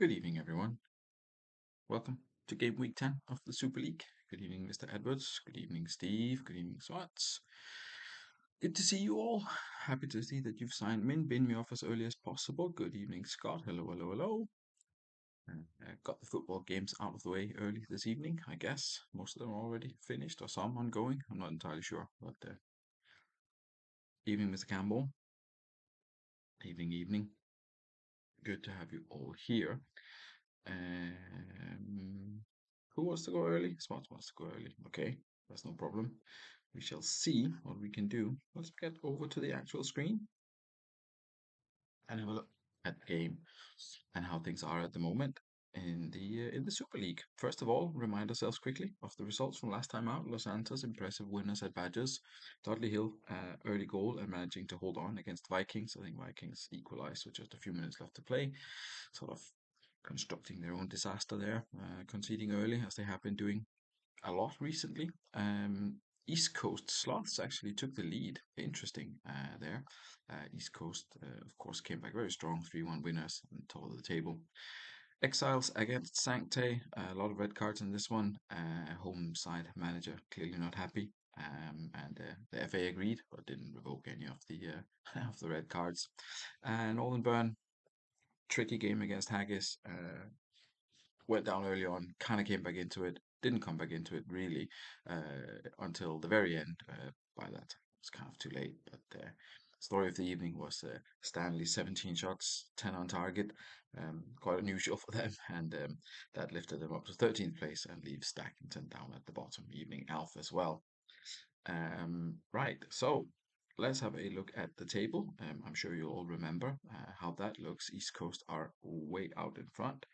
Good evening, everyone. Welcome to game week 10 of the Super League. Good evening, Mr. Edwards. Good evening, Steve. Good evening, Swats. Good to see you all. Happy to see that you've signed me in, been me off as early as possible. Good evening, Scott. Hello, hello, hello. Got the football games out of the way early this evening, I guess. Most of them are already finished or some ongoing. I'm not entirely sure. But evening, Mr. Campbell. Evening, evening. Good to have you all here. Um, who wants to go early? Smart wants to go early. Okay, that's no problem. We shall see what we can do. Let's get over to the actual screen and have a look at the game and how things are at the moment in the Super League. First of all, remind ourselves quickly of the results from last time out. Los Santos impressive winners at Badgers. Dudley Hill early goal and managing to hold on against Vikings. I think Vikings equalised with just a few minutes left to play. Sort of constructing their own disaster there, conceding early as they have been doing a lot recently. East Coast Sloths actually took the lead. Interesting there. East Coast, of course, came back very strong, 3-1 winners on top of the table. Exiles against Sancte, a lot of red cards in this one. Home side manager clearly not happy. And the FA agreed, but didn't revoke any of the of the red cards. And Northern Burn, tricky game against Haggis. Went down early on, kind of came back into it, didn't come back into it really until the very end. By that time, it was kind of too late. But story of the evening was Stanley 17 shots, 10 on target. Quite unusual for them, and that lifted them up to 13th place and leaves Stackington down at the bottom. Evening Alpha as well. Right, so let's have a look at the table. I'm sure you all remember how that looks. East Coast are way out in front.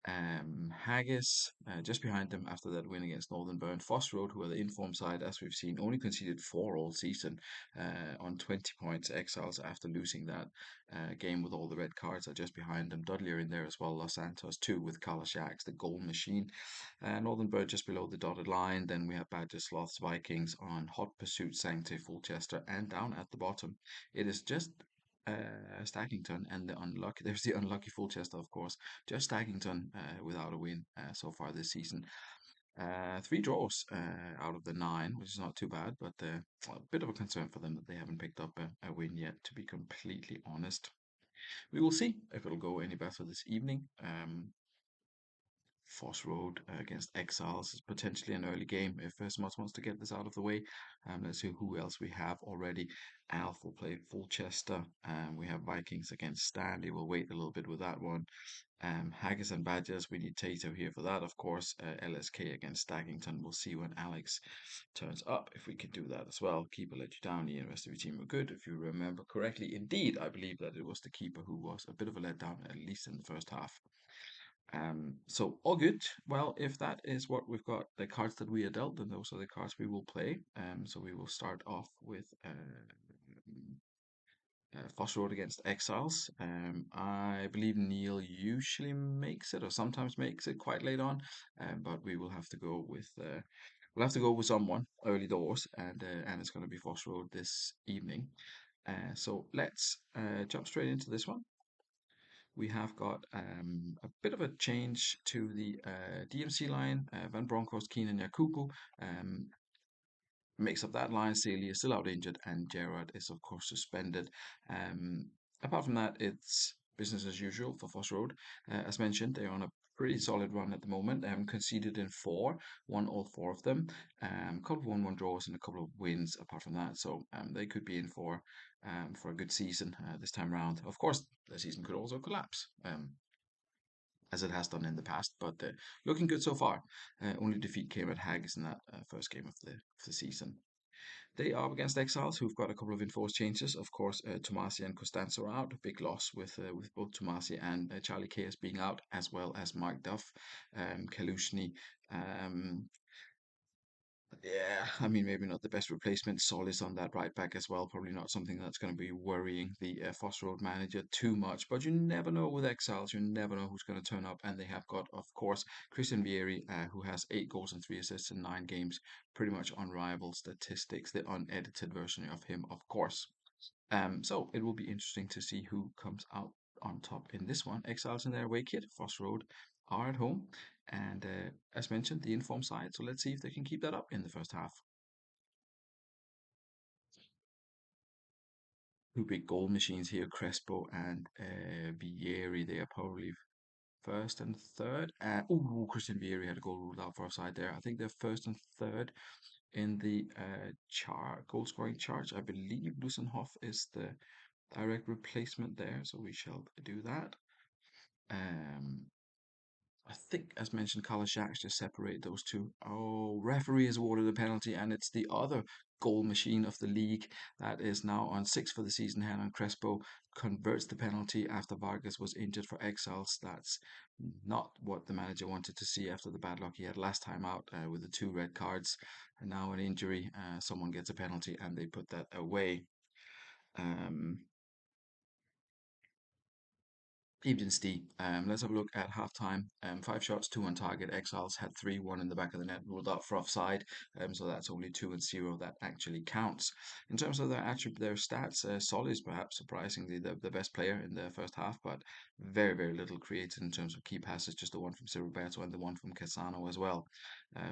Haggis just behind them after that win against Northern Burn. Foss Road, who are the informed side, as we've seen, only conceded 4 all season on 20 points. Exiles after losing that game with all the red cards are just behind them. Dudley are in there as well. Los Santos too with Kalashaks, the goal machine. Northern Bird just below the dotted line. Then we have Badgers, Sloths, Vikings on hot pursuit, Sancte, Fulchester, and down at the bottom. It is just Stackington and the unlucky. There's the unlucky Fulchester, of course. Just Stackington without a win so far this season. 3 draws out of the 9, which is not too bad, but a bit of a concern for them that they haven't picked up a win yet, to be completely honest. We will see if it'll go any better this evening. Foss Road against Exiles is potentially an early game if Smuts wants to get this out of the way. Let's see who else we have already. Alf will play Fulchester. We have Vikings against Stanley. We'll wait a little bit with that one. Haggis and Badgers, we need Tato here for that, of course. LSK against Staggington. We'll see when Alex turns up, if we can do that as well. Keeper let you down. The rest of your team were good, if you remember correctly. Indeed, I believe that it was the keeper who was a bit of a letdown, at least in the first half. So all good. Well, if that is what we've got, the cards that we are dealt, then those are the cards we will play. So we will start off with Foss Road against Exiles. I believe Neil usually makes it, or sometimes makes it quite late on, but we will have to go with someone early doors, and it's going to be Foss Road this evening. So let's jump straight into this one. We have got a bit of a change to the DMC line. Van Bronckhorst, Keenan Yakuku makes up that line. Celia is still out injured, and Gerard is, of course, suspended. Um, Apart from that, it's business as usual for Foss Road. As mentioned, they're on a pretty solid run at the moment. They haven't conceded in 4, won all 4 of them. A couple of 1-1 draws and a couple of wins apart from that. So they could be in for a good season this time around. Of course, the season could also collapse. As it has done in the past, but looking good so far. Only defeat came at Haggis in that first game of the season. They are up against Exiles, who've got a couple of enforced changes. Of course, Tomasi and Costanzo are out. Big loss with both Tomasi and Charlie Chaos being out, as well as Mark Duff, Kalushny. Yeah, I mean, maybe not the best replacement. Solis on that right back as well. Probably not something that's going to be worrying the Foss Road manager too much. But you never know with Exiles. You never know who's going to turn up. And they have got, of course, Christian Vieri, who has 8 goals and 3 assists in 9 games. Pretty much unrivaled statistics. The unedited version of him, of course. So it will be interesting to see who comes out on top in this one. Exiles in their away kit. Foss Road are at home. And as mentioned, the inform side. So let's see if they can keep that up in the first half. Two big goal machines here, Crespo and Vieri. They are probably first and third. Christian Vieri had a goal ruled out for offside there. I think they're first and third in the goal scoring charge. I believe Lusenhoff is the direct replacement there, so we shall do that. Um, I think, as mentioned, Kalashak just separate those two. Oh, referee has awarded a penalty, and it's the other goal machine of the league that is now on six for the season. Hernan Crespo converts the penalty after Vargas was injured for Exiles. That's not what the manager wanted to see after the bad luck he had last time out with the two red cards. And now an injury, someone gets a penalty, and they put that away. Um, Evening, Steve. Let's have a look at halftime. Five shots, two on target. Exiles had three, one in the back of the net, ruled out for offside. So that's only 2-0 that actually counts. In terms of their stats, Sol is perhaps surprisingly the best player in the first half, but very, very little created in terms of key passes. Just the one from Roberto and the one from Casano as well.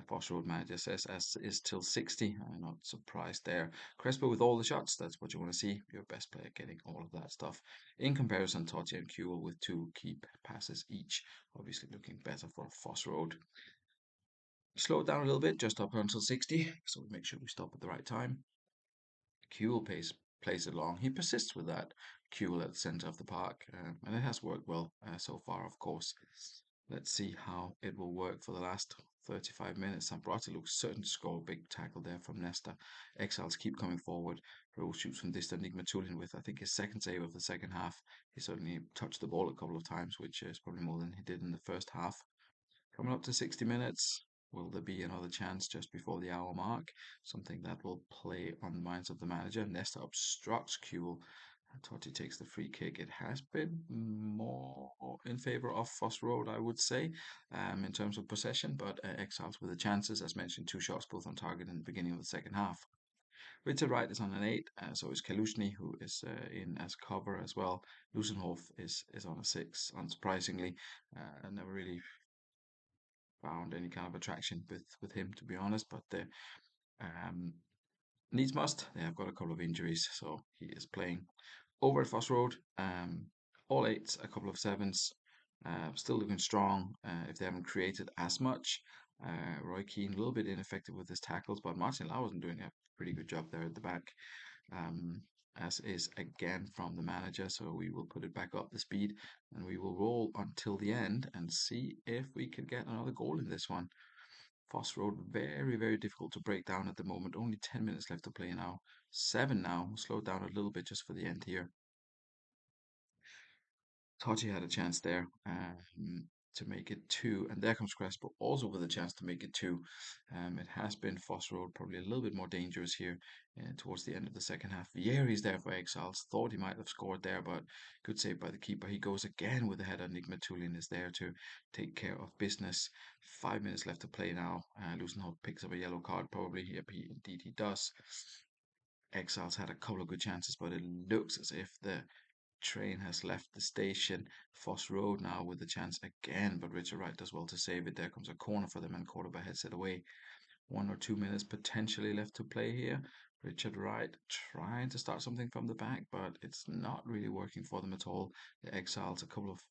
Foss Road manager says as is till 60. I'm not surprised there. Crespo with all the shots. That's what you want to see. Your best player getting all of that stuff. In comparison, Totti and Kuhl with two key passes each, obviously looking better for Foss Road. Slow it down a little bit, just up until 60, so we make sure we stop at the right time. Kuhl plays it long. He persists with that Kuhl at the center of the park, and it has worked well so far, of course. Let's see how it will work for the last 35 minutes. Sambrati looks certain to score a big tackle there from Nesta. Exiles keep coming forward. Rose shoots from distant. Nigmatulin with, I think, his second save of the second half. He certainly touched the ball a couple of times, which is probably more than he did in the first half. Coming up to 60 minutes, will there be another chance just before the hour mark? Something that will play on the minds of the manager. Nesta obstructs Kuhl. Totti takes the free kick. It has been more in favor of Foss Road, I would say, in terms of possession, but Exiles with the chances, as mentioned, two shots both on target in the beginning of the second half. Richard Wright is on an 8, so is Kalushny, who is in as cover as well. Lusenhof is on a 6, unsurprisingly. Never really found any kind of attraction with him, to be honest, but um, needs must. They have got a couple of injuries, so he is playing over at Foss Road. All eights, a couple of sevens, still looking strong. If they haven't created as much, Roy Keane a little bit ineffective with his tackles, but Martin Lau wasn't doing a pretty good job there at the back. As is again from the manager. So we will put it back up the speed and we will roll until the end and see if we can get another goal in this one. Foss Road, very, very difficult to break down at the moment. Only 10 minutes left to play now. 7 now. Slow down a little bit just for the end here. Totti had a chance there to make it 2, and there comes Crespo also with a chance to make it 2. It has been Foss Road probably a little bit more dangerous here towards the end of the second half. Vieri's there for Exiles. Thought he might have scored there, but good save by the keeper. He goes again with a header. Nick Matulin is there to take care of business. 5 minutes left to play now. Lusenhoff picks up a yellow card, probably. Yep, indeed he does. Exiles had a couple of good chances, but it looks as if the train has left the station. Foss Road now with the chance again, but Richard Wright does well to save it. There comes a corner for them and quarterback heads it away. 1 or 2 minutes potentially left to play here. Richard Wright trying to start something from the back, but it's not really working for them at all. The Exiles, a couple of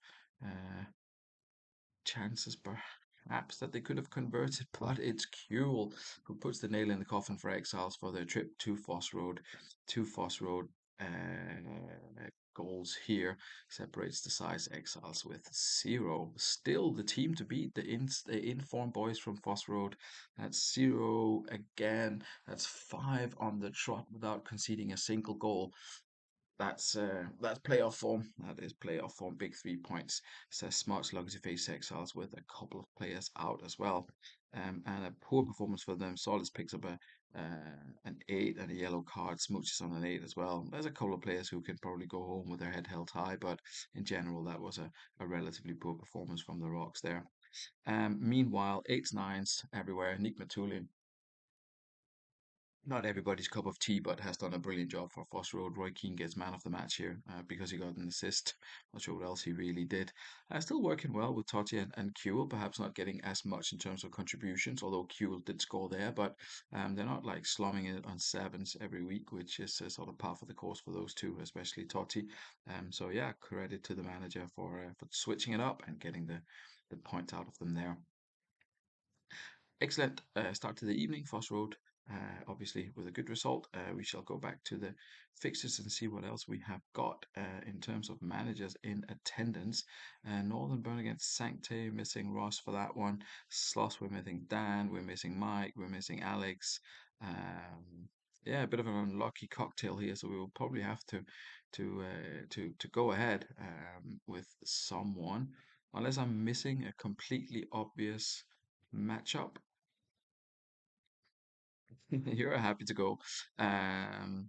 chances perhaps that they could have converted, but it's Kuhl who puts the nail in the coffin for Exiles for their trip to Foss Road. Two Foss Road goals here separates the size. Exiles with 0. Still the team to beat, the informed boys from Foss Road. That's 0 again. That's 5 on the trot without conceding a single goal. That's playoff form. That is playoff form. Big 3 points. Says Smart Slugs to face Exiles with a couple of players out as well. And a poor performance for them. Solis picks up an 8 and a yellow card. Smooch is on an 8 as well. There's a couple of players who can probably go home with their head held high, but in general, that was a relatively poor performance from the Rocks there. Meanwhile, 8s, 9s everywhere. Nick Matulin not everybody's cup of tea, but has done a brilliant job for Foss Road. Roy Keane gets man of the match here because he got an assist. Not sure what else he really did. Still working well with Totti and Kewell, perhaps not getting as much in terms of contributions, although Kewell did score there, but they're not like slumming it on sevens every week, which is sort of par for the course for those two, especially Totti. So yeah, credit to the manager for switching it up and getting the points out of them there. Excellent start to the evening, Foss Road. Obviously, with a good result, we shall go back to the fixtures and see what else we have got in terms of managers in attendance. Northern Burn against Sancte, missing Ross for that one. Sloss, we're missing Dan, we're missing Mike, we're missing Alex. Yeah, a bit of an unlucky cocktail here, so we will probably have to go ahead with someone, unless I'm missing a completely obvious matchup. You're happy to go. Um,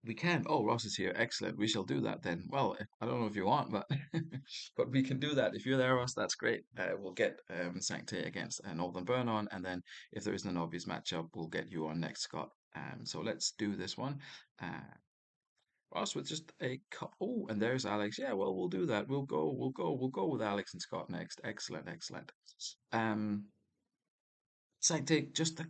we can. Oh, Ross is here. Excellent. We shall do that then. Well, I don't know if you want, but but we can do that. If you're there, Ross, that's great. We'll get Sancte against Northern Burn on, and then if there isn't an obvious matchup, we'll get you on next, Scott. So let's do this one. Ross with just a cup. Oh, and there's Alex. Yeah, well, we'll do that. We'll go with Alex and Scott next. Excellent, excellent. Um, So I take just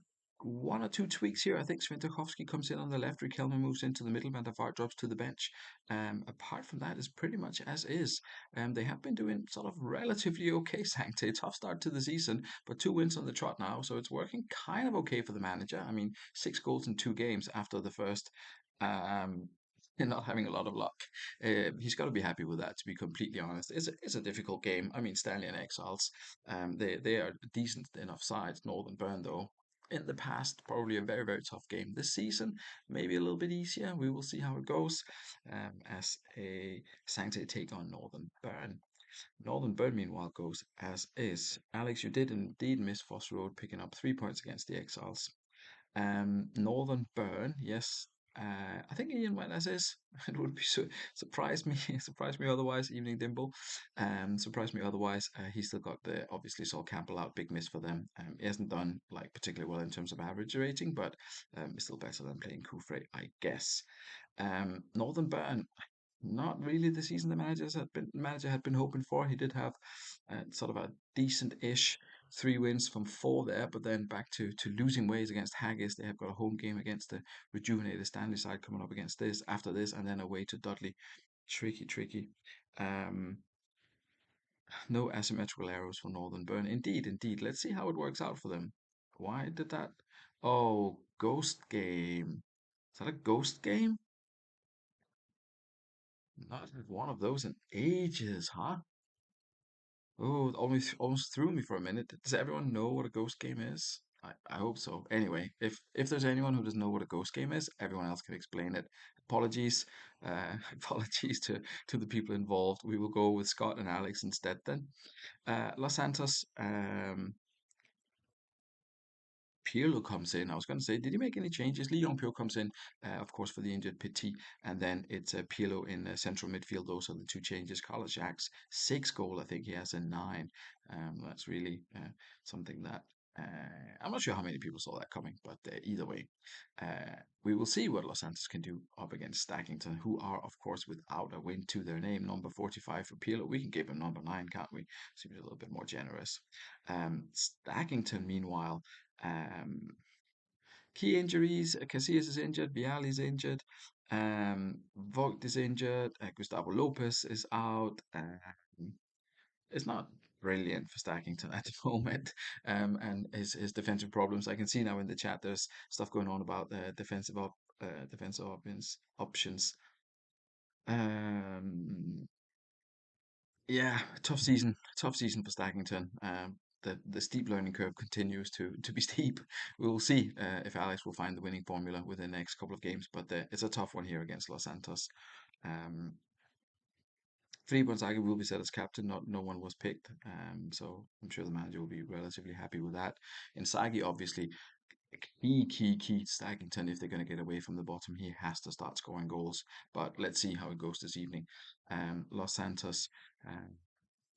one or two tweaks here. I think Sventokovsky comes in on the left, Riquelme moves into the middle, Van der Vaart drops to the bench. Apart from that, is pretty much as is. They have been doing sort of relatively okay, Sancte. Tough start to the season, but 2 wins on the trot now, so it's working kind of okay for the manager. I mean, 6 goals in 2 games after the first. Um, and not having a lot of luck. He's got to be happy with that, to be completely honest. It's a difficult game. I mean, Stanley and Exiles, they are decent enough sides. Northern Burn, though, in the past, probably a very, very tough game. This season, maybe a little bit easier. We will see how it goes as a Sancte take on Northern Burn. Northern Burn, meanwhile, goes as is. Alex, you did indeed miss Foss Road, picking up 3 points against the Exiles. Northern Burn, yes. I think Ian went as is. It would be surprised me, surprised me otherwise. Evening Dimble, surprised me otherwise. He still got the obviously Sol Campbell out, big miss for them. He hasn't done like particularly well in terms of average rating, but it's still better than playing Kufre, I guess. Northern Burn, not really the season the manager had been hoping for. He did have sort of a decent-ish 3 wins from four there, but then back to losing ways against Haggis. They have got a home game against the rejuvenated Stanley side coming up against this after this, and then away to Dudley. Tricky, tricky. Um, no asymmetrical arrows for Northern Burn. Indeed, indeed. Let's see how it works out for them. Why did that? Oh, ghost game. Is that a ghost game? Not had one of those in ages, huh? Oh, it almost threw me for a minute. Does everyone know what a ghost game is? I hope so. Anyway, if there's anyone who doesn't know what a ghost game is, everyone else can explain it. Apologies, apologies to the people involved. We will go with Scott and Alex instead then. Los Santos, Pirlo comes in. I was going to say, did he make any changes? Leon Pirlo comes in, of course, for the injured Petit, and then it's Pirlo in central midfield. Those are the two changes. Carlos Jacks, 6 goal, I think he has a 9. That's really something that I'm not sure how many people saw that coming, but either way, we will see what Los Santos can do up against Stackington, who are, of course, without a win to their name. Number 45 for Pirlo. We can give him number 9, can't we? Seems a little bit more generous. Stackington, meanwhile. Um, Key injuries: Casillas is injured, Viali is injured, Vogt is injured, Gustavo Lopez is out. It's not brilliant for Stackington at the moment, and his defensive problems. I can see now in the chat there's stuff going on about defensive options. Um, Yeah, tough season for Stackington. The steep learning curve continues to be steep. We will see if Alex will find the winning formula within the next couple of games, but it's a tough one here against Los Santos. Um, Felipe Gonzaga will be set as captain. Not no one was picked, so I'm sure the manager will be relatively happy with that. And Sagi, obviously, key to Stackington. If they're going to get away from the bottom, he has to start scoring goals. But let's see how it goes this evening. Los Santos.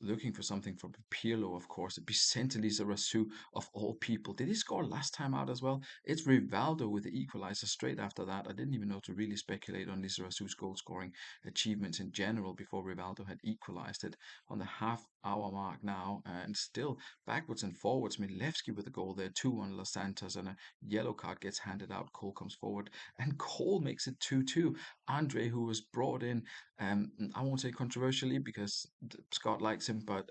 looking for something from Pirlo, of course. It'd be Centelisa Rasu of all people. Did he score last time out as well? It's Rivaldo with the equaliser straight after that. I didn't even know to really speculate on Lisa Rasu's goal scoring achievements in general before Rivaldo had equalised it on the half-hour mark now. And still backwards and forwards. Milevski with a goal there, 2-1 Los Santos, and a yellow card gets handed out. Cole comes forward, and Cole makes it 2-2. Andre, who was brought in I won't say controversially because Scott likes him, but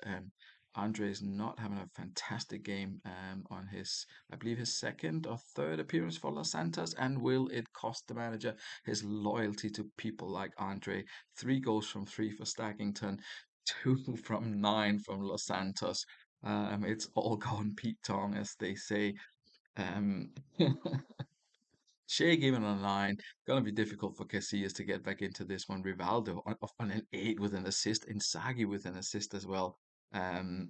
Andre is not having a fantastic game on his, I believe, his second or third appearance for Los Santos. And will it cost the manager his loyalty to people like Andre? 3 goals from 3 for Stackington, 2 from 9 from Los Santos. It's all gone Pete Tong, as they say. Um, Shea gave it a 9. Gonna be difficult for Casillas to get back into this one. Rivaldo on an 8 with an assist. Inzaghi with an assist as well. Um,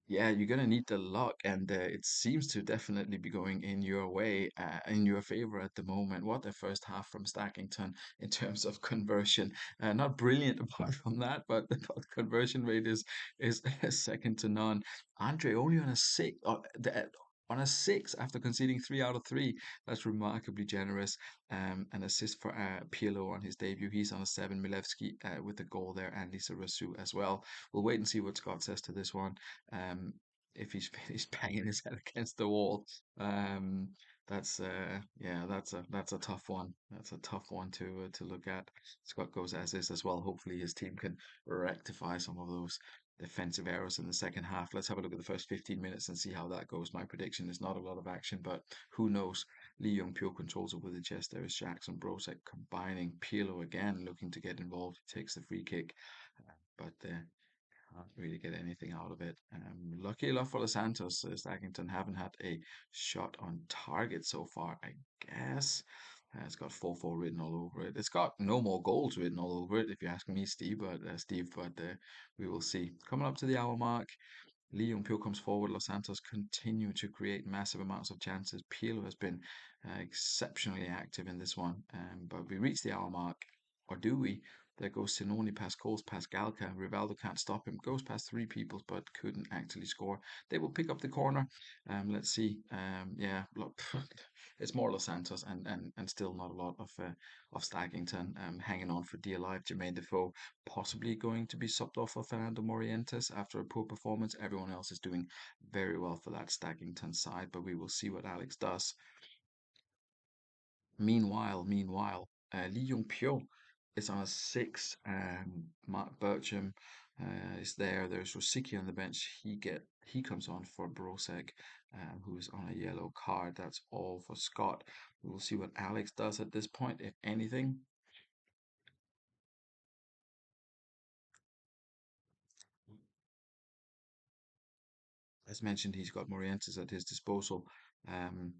yeah, you're gonna need the luck, and it seems to definitely be going in your way, in your favor at the moment. What a first half from Stackington in terms of conversion. Not brilliant apart from that, but the conversion rate is second to none. Andre only on a 6, on a 6 after conceding 3 out of 3. That's remarkably generous. An assist for Pirlo on his debut. He's on a 7. Milevski with the goal there, and Lisa Rasu as well. We'll wait and see what Scott says to this one. Um, if he's banging his head against the wall. Um, that's yeah, that's a tough one. That's a tough one to look at. Scott goes as is as well. Hopefully his team can rectify some of those defensive errors in the second half. Let's have a look at the first 15 minutes and see how that goes. My prediction is not a lot of action, but who knows? Lee Young Pyo controls it with the chest. There is Jackson Brosek combining. Pirlo again looking to get involved. He takes the free kick, but can't really get anything out of it. Lucky enough for the Santos, Stackington haven't had a shot on target so far, I guess. It's got 4-4 written all over it. It's got no more goals written all over it, if you ask me, Steve. But we will see. Coming up to the hour mark, Lee Pyo comes forward. Los Santos continue to create massive amounts of chances. Pirlo has been exceptionally active in this one, but we reach the hour mark, or do we? There goes Sinoni past Coles, past Galca. Rivaldo can't stop him. Goes past 3 people, but couldn't actually score. They will pick up the corner. Let's see. Yeah, look, it's more Los Santos, and still not a lot of Stackington hanging on for dear life. Jermaine Defoe possibly going to be subbed off for Fernando Morientes after a poor performance. Everyone else is doing very well for that Stackington side, but we will see what Alex does. Meanwhile, Lee Jung Pyo is on a 6. Mark Bircham is there. There's Rosicky on the bench. He comes on for Brosek, who is on a yellow card. That's all for Scott. We will see what Alex does at this point, if anything. As mentioned, he's got Morientes at his disposal. Um,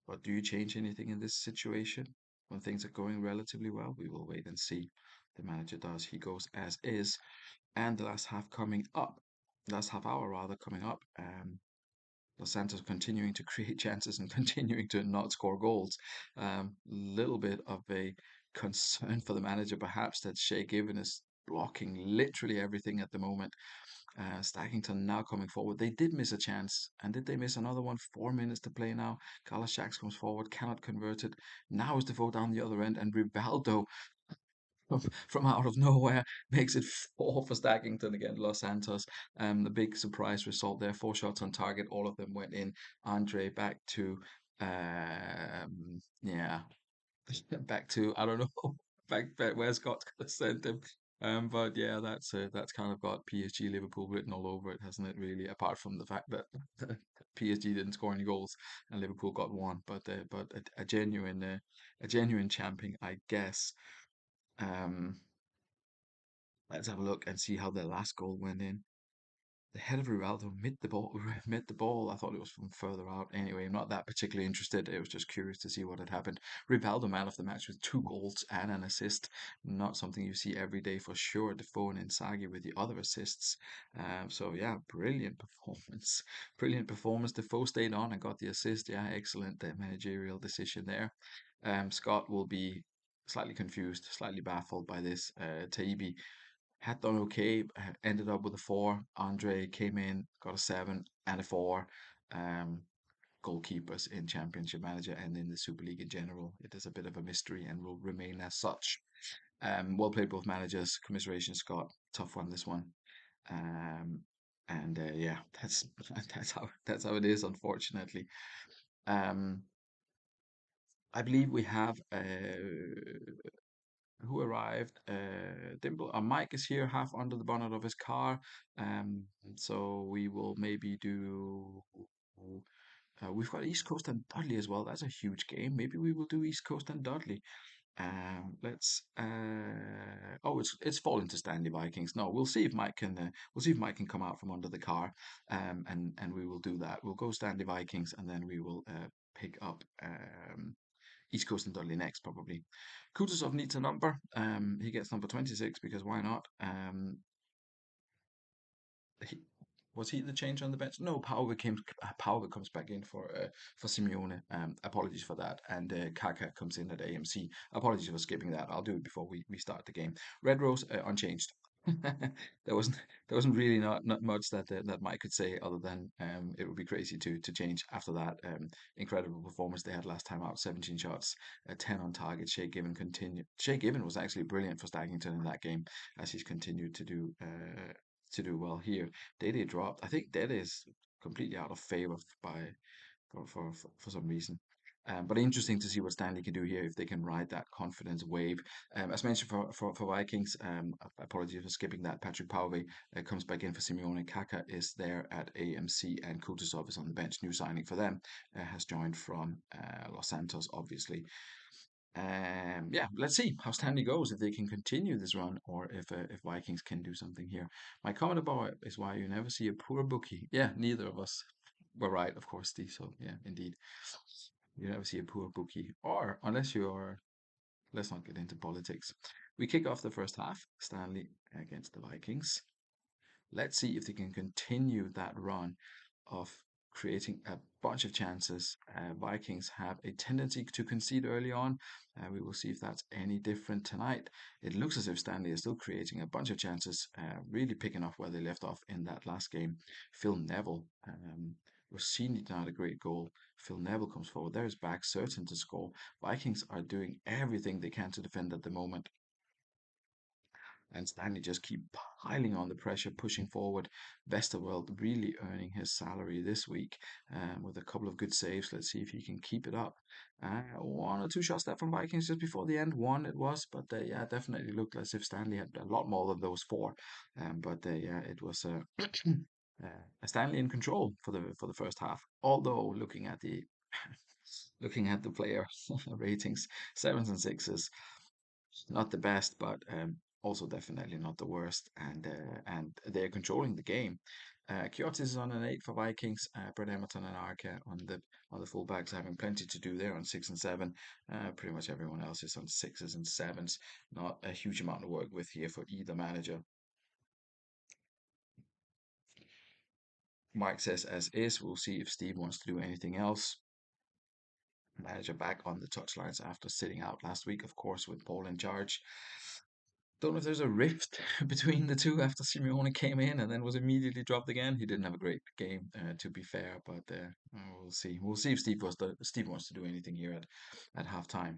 but do you change anything in this situation when things are going relatively well? We will wait and see. The manager does. He goes as is. And the last half coming up, last half hour rather coming up. Los Santos continuing to create chances and continuing to not score goals. Little bit of a concern for the manager, perhaps, that Shea Given is blocking literally everything at the moment. Stackington now coming forward. They did miss a chance. And did they miss another one? 4 minutes to play now. Carlos Shacks comes forward, cannot convert it. Now is Defoe down the other end, and Rivaldo from out of nowhere makes it 4 for Stackington against Los Santos. The big surprise result there. 4 shots on target. All of them went in. Andre back to, yeah, back to, I don't know, back where Scott's gonna send him. But yeah, that's kind of got PSG Liverpool written all over it, hasn't it? Really, apart from the fact that PSG didn't score any goals and Liverpool got one, but a genuine champion, I guess. Um, let's have a look and see how the last goal went in. The head of Rivaldo mid the ball, mid the ball. I thought it was from further out. Anyway, I'm not that particularly interested. I was just curious to see what had happened. Rivaldo, man of the match with 2 goals and an assist. Not something you see every day for sure. Defoe and Inzaghi with the other assists. So yeah, brilliant performance. Brilliant performance. Defoe stayed on and got the assist. Yeah, excellent managerial decision there. Scott will be slightly confused, slightly baffled by this. Taibi had done okay, ended up with a four. Andre came in, got a seven and a four. Um, Goalkeepers in Championship Manager and in the Super League in general. It is a bit of a mystery and will remain as such. Well played, both managers. Commiseration, Scott. Tough one, this one. Um, and yeah, that's how it is, unfortunately. Um, I believe we have who arrived. Dimple, Mike is here, half under the bonnet of his car. Um, so we will maybe do. We've got East Coast and Dudley as well. That's a huge game. Maybe we will do East Coast and Dudley. Let's. Oh, it's fallen to Stanley Vikings. No, we'll see if Mike can. We'll see if Mike can come out from under the car. And we will do that. We'll go Stanley Vikings, and then we will pick up East Coast and Dudley next, probably. Kutuzov needs a number. He gets number 26 because why not? He, was he the change on the bench? No, Pauve comes back in for Simeone. Apologies for that. And Kaka comes in at AMC. Apologies for skipping that. I'll do it before we start the game. Red Rose unchanged. there wasn't there wasn't really not much that Mike could say other than it would be crazy to change after that incredible performance they had last time out. 17 shots, 10 on target. Shea Given continued. Shea Given was actually brilliant for Staggington in that game as he's continued to do well here. Dede dropped. I think Dede is completely out of favor by for some reason. But interesting to see what Stanley can do here if they can ride that confidence wave. As mentioned for Vikings, apologies for skipping that. Patrick Pauve comes back in for Simeone. Kaka is there at AMC and Kutuzov is on the bench. New signing for them has joined from Los Santos, obviously. Yeah, let's see how Stanley goes if they can continue this run or if Vikings can do something here. My comment about it is why you never see a poor bookie. Yeah, neither of us were right, of course, Steve. So yeah, indeed, you never see a poor bookie, or unless you are. Let's not get into politics. We kick off the first half. Stanley against the Vikings. Let's see if they can continue that run of creating a bunch of chances. Vikings have a tendency to concede early on. We will see if that's any different tonight. It looks as if Stanley is still creating a bunch of chances, really picking up where they left off in that last game. Phil Neville, Rossini did not a great goal. Phil Neville comes forward. There's back, certain to score. Vikings are doing everything they can to defend at the moment and Stanley just keep piling on the pressure, pushing forward. Westerveld really earning his salary this week with a couple of good saves. Let's see if he can keep it up. One or two shots there from Vikings just before the end. One it was, but yeah, definitely looked as if Stanley had a lot more than those four. But yeah, it was Stanley in control for the first half. Although looking at the player ratings, sevens and sixes not the best, but also definitely not the worst. And they're controlling the game. Kiotis is on an eight for Vikings. Brett Emerton and Arca on the fullbacks having plenty to do there on six and seven. Pretty much everyone else is on sixes and sevens. Not a huge amount to work with here for either manager. Mike says as is. We'll see if Steve wants to do anything else. Manager back on the touchlines after sitting out last week, of course, with Paul in charge. Don't know if there's a rift between the two after Simeone came in and then was immediately dropped again. He didn't have a great game, to be fair, but we'll see. We'll see if Steve wants to do anything here at halftime.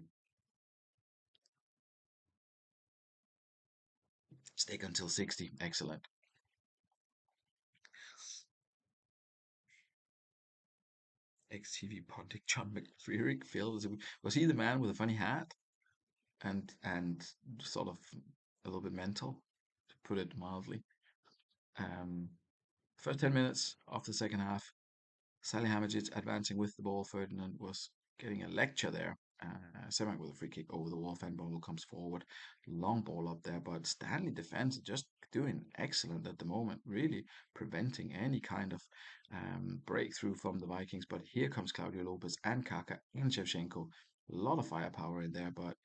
Stake until 60. Excellent. XTV Pontic John McFreerick. Phil was he the man with a funny hat and sort of a little bit mental, to put it mildly. Um, First 10 minutes of the second half, Salihamidzic advancing with the ball. Ferdinand was getting a lecture there. Semak with a free kick over the wall. Fenbommel comes forward. Long ball up there, but Stanley defense just doing excellent at the moment, really preventing any kind of breakthrough from the Vikings. But here comes Claudio Lopez and Kaka and Shevchenko. A lot of firepower in there, but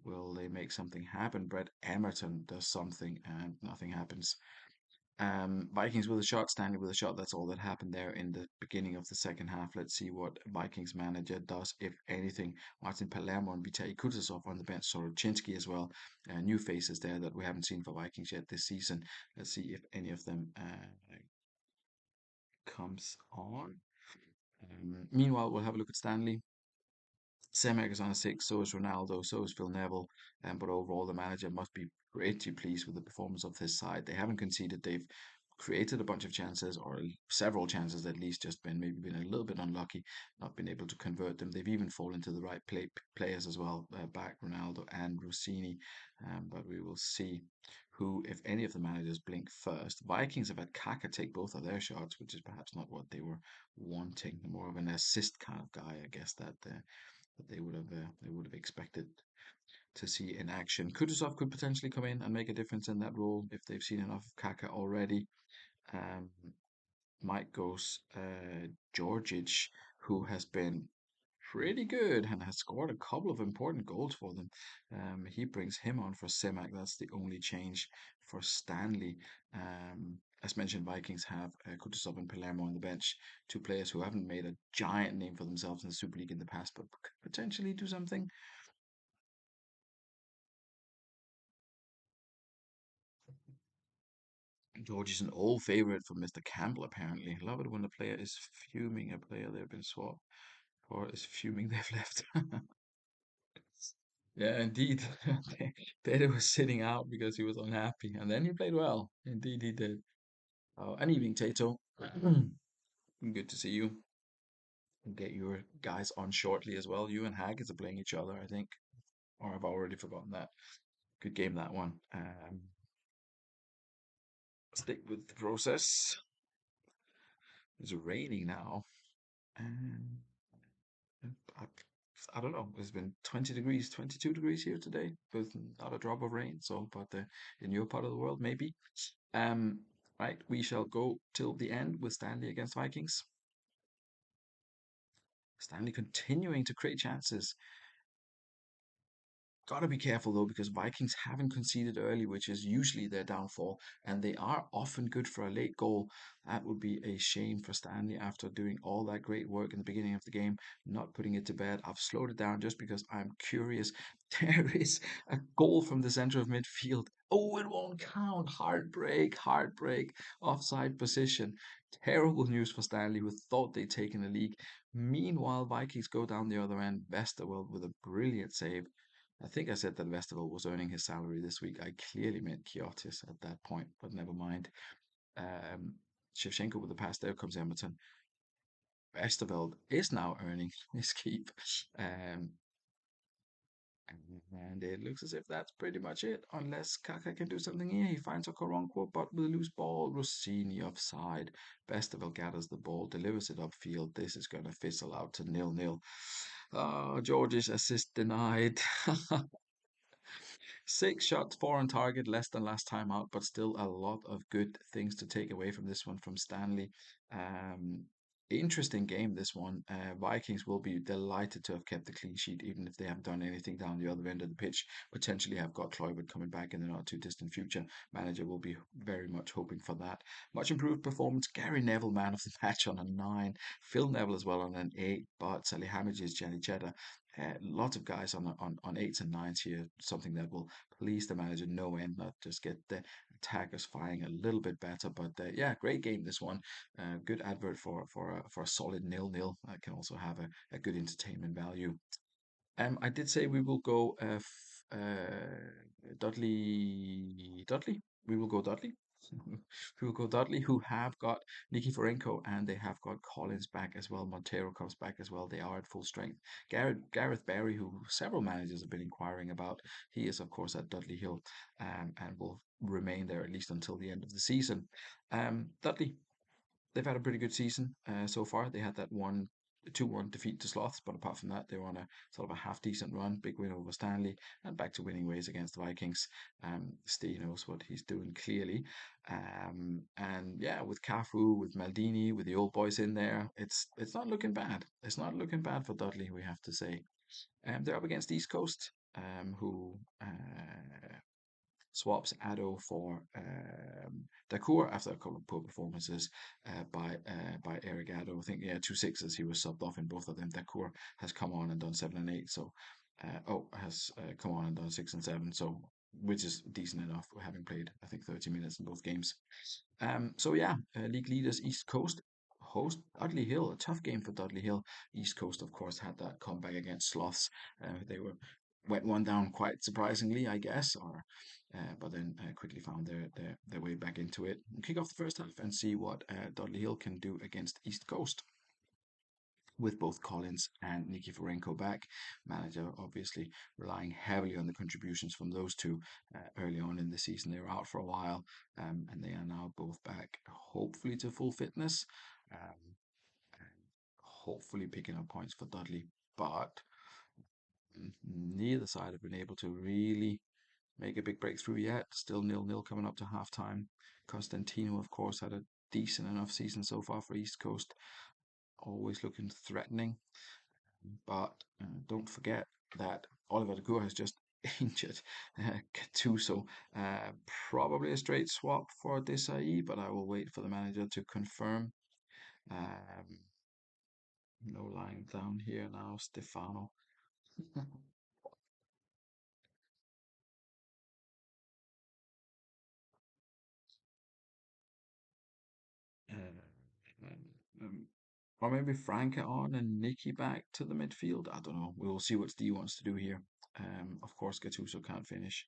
will they make something happen? Brett Emerton does something and nothing happens. Vikings with a shot, Stanley with a shot. That's all that happened there in the beginning of the second half. Let's see what Vikings manager does, if anything. Martin Palermo and Vitaly Kutuzov on the bench, Sorochinsky as well. New faces there that we haven't seen for Vikings yet this season. Let's see if any of them comes on. Meanwhile, we'll have a look at Stanley. Semek is on a six, so is Ronaldo, so is Phil Neville. But overall, the manager must be pretty pleased with the performance of this side. They haven't conceded. They've created a bunch of chances, or several chances at least, just been a little bit unlucky, not been able to convert them. They've even fallen to the right players as well, back Ronaldo and Rossini. But we will see who, if any of the managers, blink first. Vikings have had Kaka take both of their shots, which is perhaps not what they were wanting. More of an assist kind of guy, I guess, that they would have expected to see in action. Kutuzov could potentially come in and make a difference in that role if they've seen enough of Kaka already. Um, Mike goes Georgic, who has been pretty good and has scored a couple of important goals for them. He brings him on for Semak. That's the only change for Stanley. As mentioned, Vikings have Kutuzov and Palermo on the bench, two players who haven't made a giant name for themselves in the Super League in the past, but could potentially do something. George is an old favorite for Mr. Campbell, apparently. Love it when a player is fuming, a player they've been swapped for is fuming they've left. Yeah, indeed. Data was sitting out because he was unhappy, and then he played well. Indeed, he did. And evening, Tato. Good to see you. We'll get your guys on shortly as well. You and Haggis are playing each other, I think. Or I've already forgotten that. Good game, that one. Stick with the process. It's raining now. And I, I don't know. It's been 20 degrees, 22 degrees here today with not a drop of rain. So, but in your part of the world, maybe. Um, right, we shall go till the end with Stanley against Vikings. Stanley continuing to create chances. Gotta be careful though, because Vikings haven't conceded early, which is usually their downfall, and they are often good for a late goal. That would be a shame for Stanley after doing all that great work in the beginning of the game, not putting it to bed. I've slowed it down just because I'm curious. There is a goal from the center of midfield. Oh, it won't count. Heartbreak, heartbreak, offside position. Terrible news for Stanley, who thought they'd taken the league. Meanwhile, Vikings go down the other end. Westerveld with a brilliant save. I think I said that Vesterveld was earning his salary this week. I clearly meant Kiotis at that point, but never mind. Um, Shevchenko with the pass. There comes Emerton. Vesterveld is now earning his keep. Um, and it looks as if that's pretty much it, unless Kaka can do something here. He finds Okoronkwo, but with a loose ball, Rossini offside. Vesterveld gathers the ball, delivers it upfield. This is going to fizzle out to 0-0. Oh, George's assist denied. Six shots, four on target, less than last time out, but still a lot of good things to take away from this one from Stanley. Um, Interesting game, this one. Vikings will be delighted to have kept the clean sheet, even if they haven't done anything down the other end of the pitch. Potentially have got Kluivert coming back in the not too distant future. Manager will be very much hoping for that. Much improved performance. Gary Neville, man of the match, on a 9. Phil Neville as well on an 8. But Salihamidzic, Jenny Cheddar. Lots of guys on 8s and 9s here, something that will please the manager no end, not just get the attackers firing a little bit better. But yeah, great game this one. Good advert for a solid 0-0. Can also have a good entertainment value. I did say we will go Dudley. We will go Dudley. We will go Dudley, who have got Nikiforenko and they have got Collins back as well. Montero comes back as well. They are at full strength. Gareth Barry, who several managers have been inquiring about, he is of course at Dudley Hill, and will remain there at least until the end of the season. Dudley, they've had a pretty good season so far. They had that 2-1 defeat to Sloths, but apart from that, they were on a sort of a half decent run. Big win over Stanley and back to winning ways against the Vikings. Steve knows what he's doing clearly. And yeah, with Cafu, with Maldini, with the old boys in there, it's not looking bad. It's not looking bad for Dudley, we have to say. They're up against East Coast, who swaps Addo for Dacour after a couple of poor performances by Eric Addo. I think yeah, two sixes he was subbed off in both of them. Dacour has come on and done 7 and 8, so has come on and done 6 and 7, so which is decent enough having played I think 30 minutes in both games. So yeah, league leaders East Coast host Dudley Hill. A tough game for Dudley Hill. East Coast, of course, had that comeback against Sloths. They went one down quite surprisingly, I guess, or but then quickly found their way back into it. We'll kick off the first half and see what Dudley Hill can do against East Coast with both Collins and Nikiforenko back. Manager obviously relying heavily on the contributions from those two early on in the season. They were out for a while, and they are now both back, hopefully to full fitness, and hopefully picking up points for Dudley. But neither side have been able to really make a big breakthrough yet. Still 0-0 coming up to half time. Costantino, of course, had a decent enough season so far for East Coast, always looking threatening. But don't forget that Oliver De Goor has just injured Gattuso. Probably a straight swap for Desai, but I will wait for the manager to confirm. Um, no lying down here now, Stefano. um, or maybe Franca on and Nicky back to the midfield. I don't know. We will see what Steve wants to do here. Of course, Gattuso can't finish.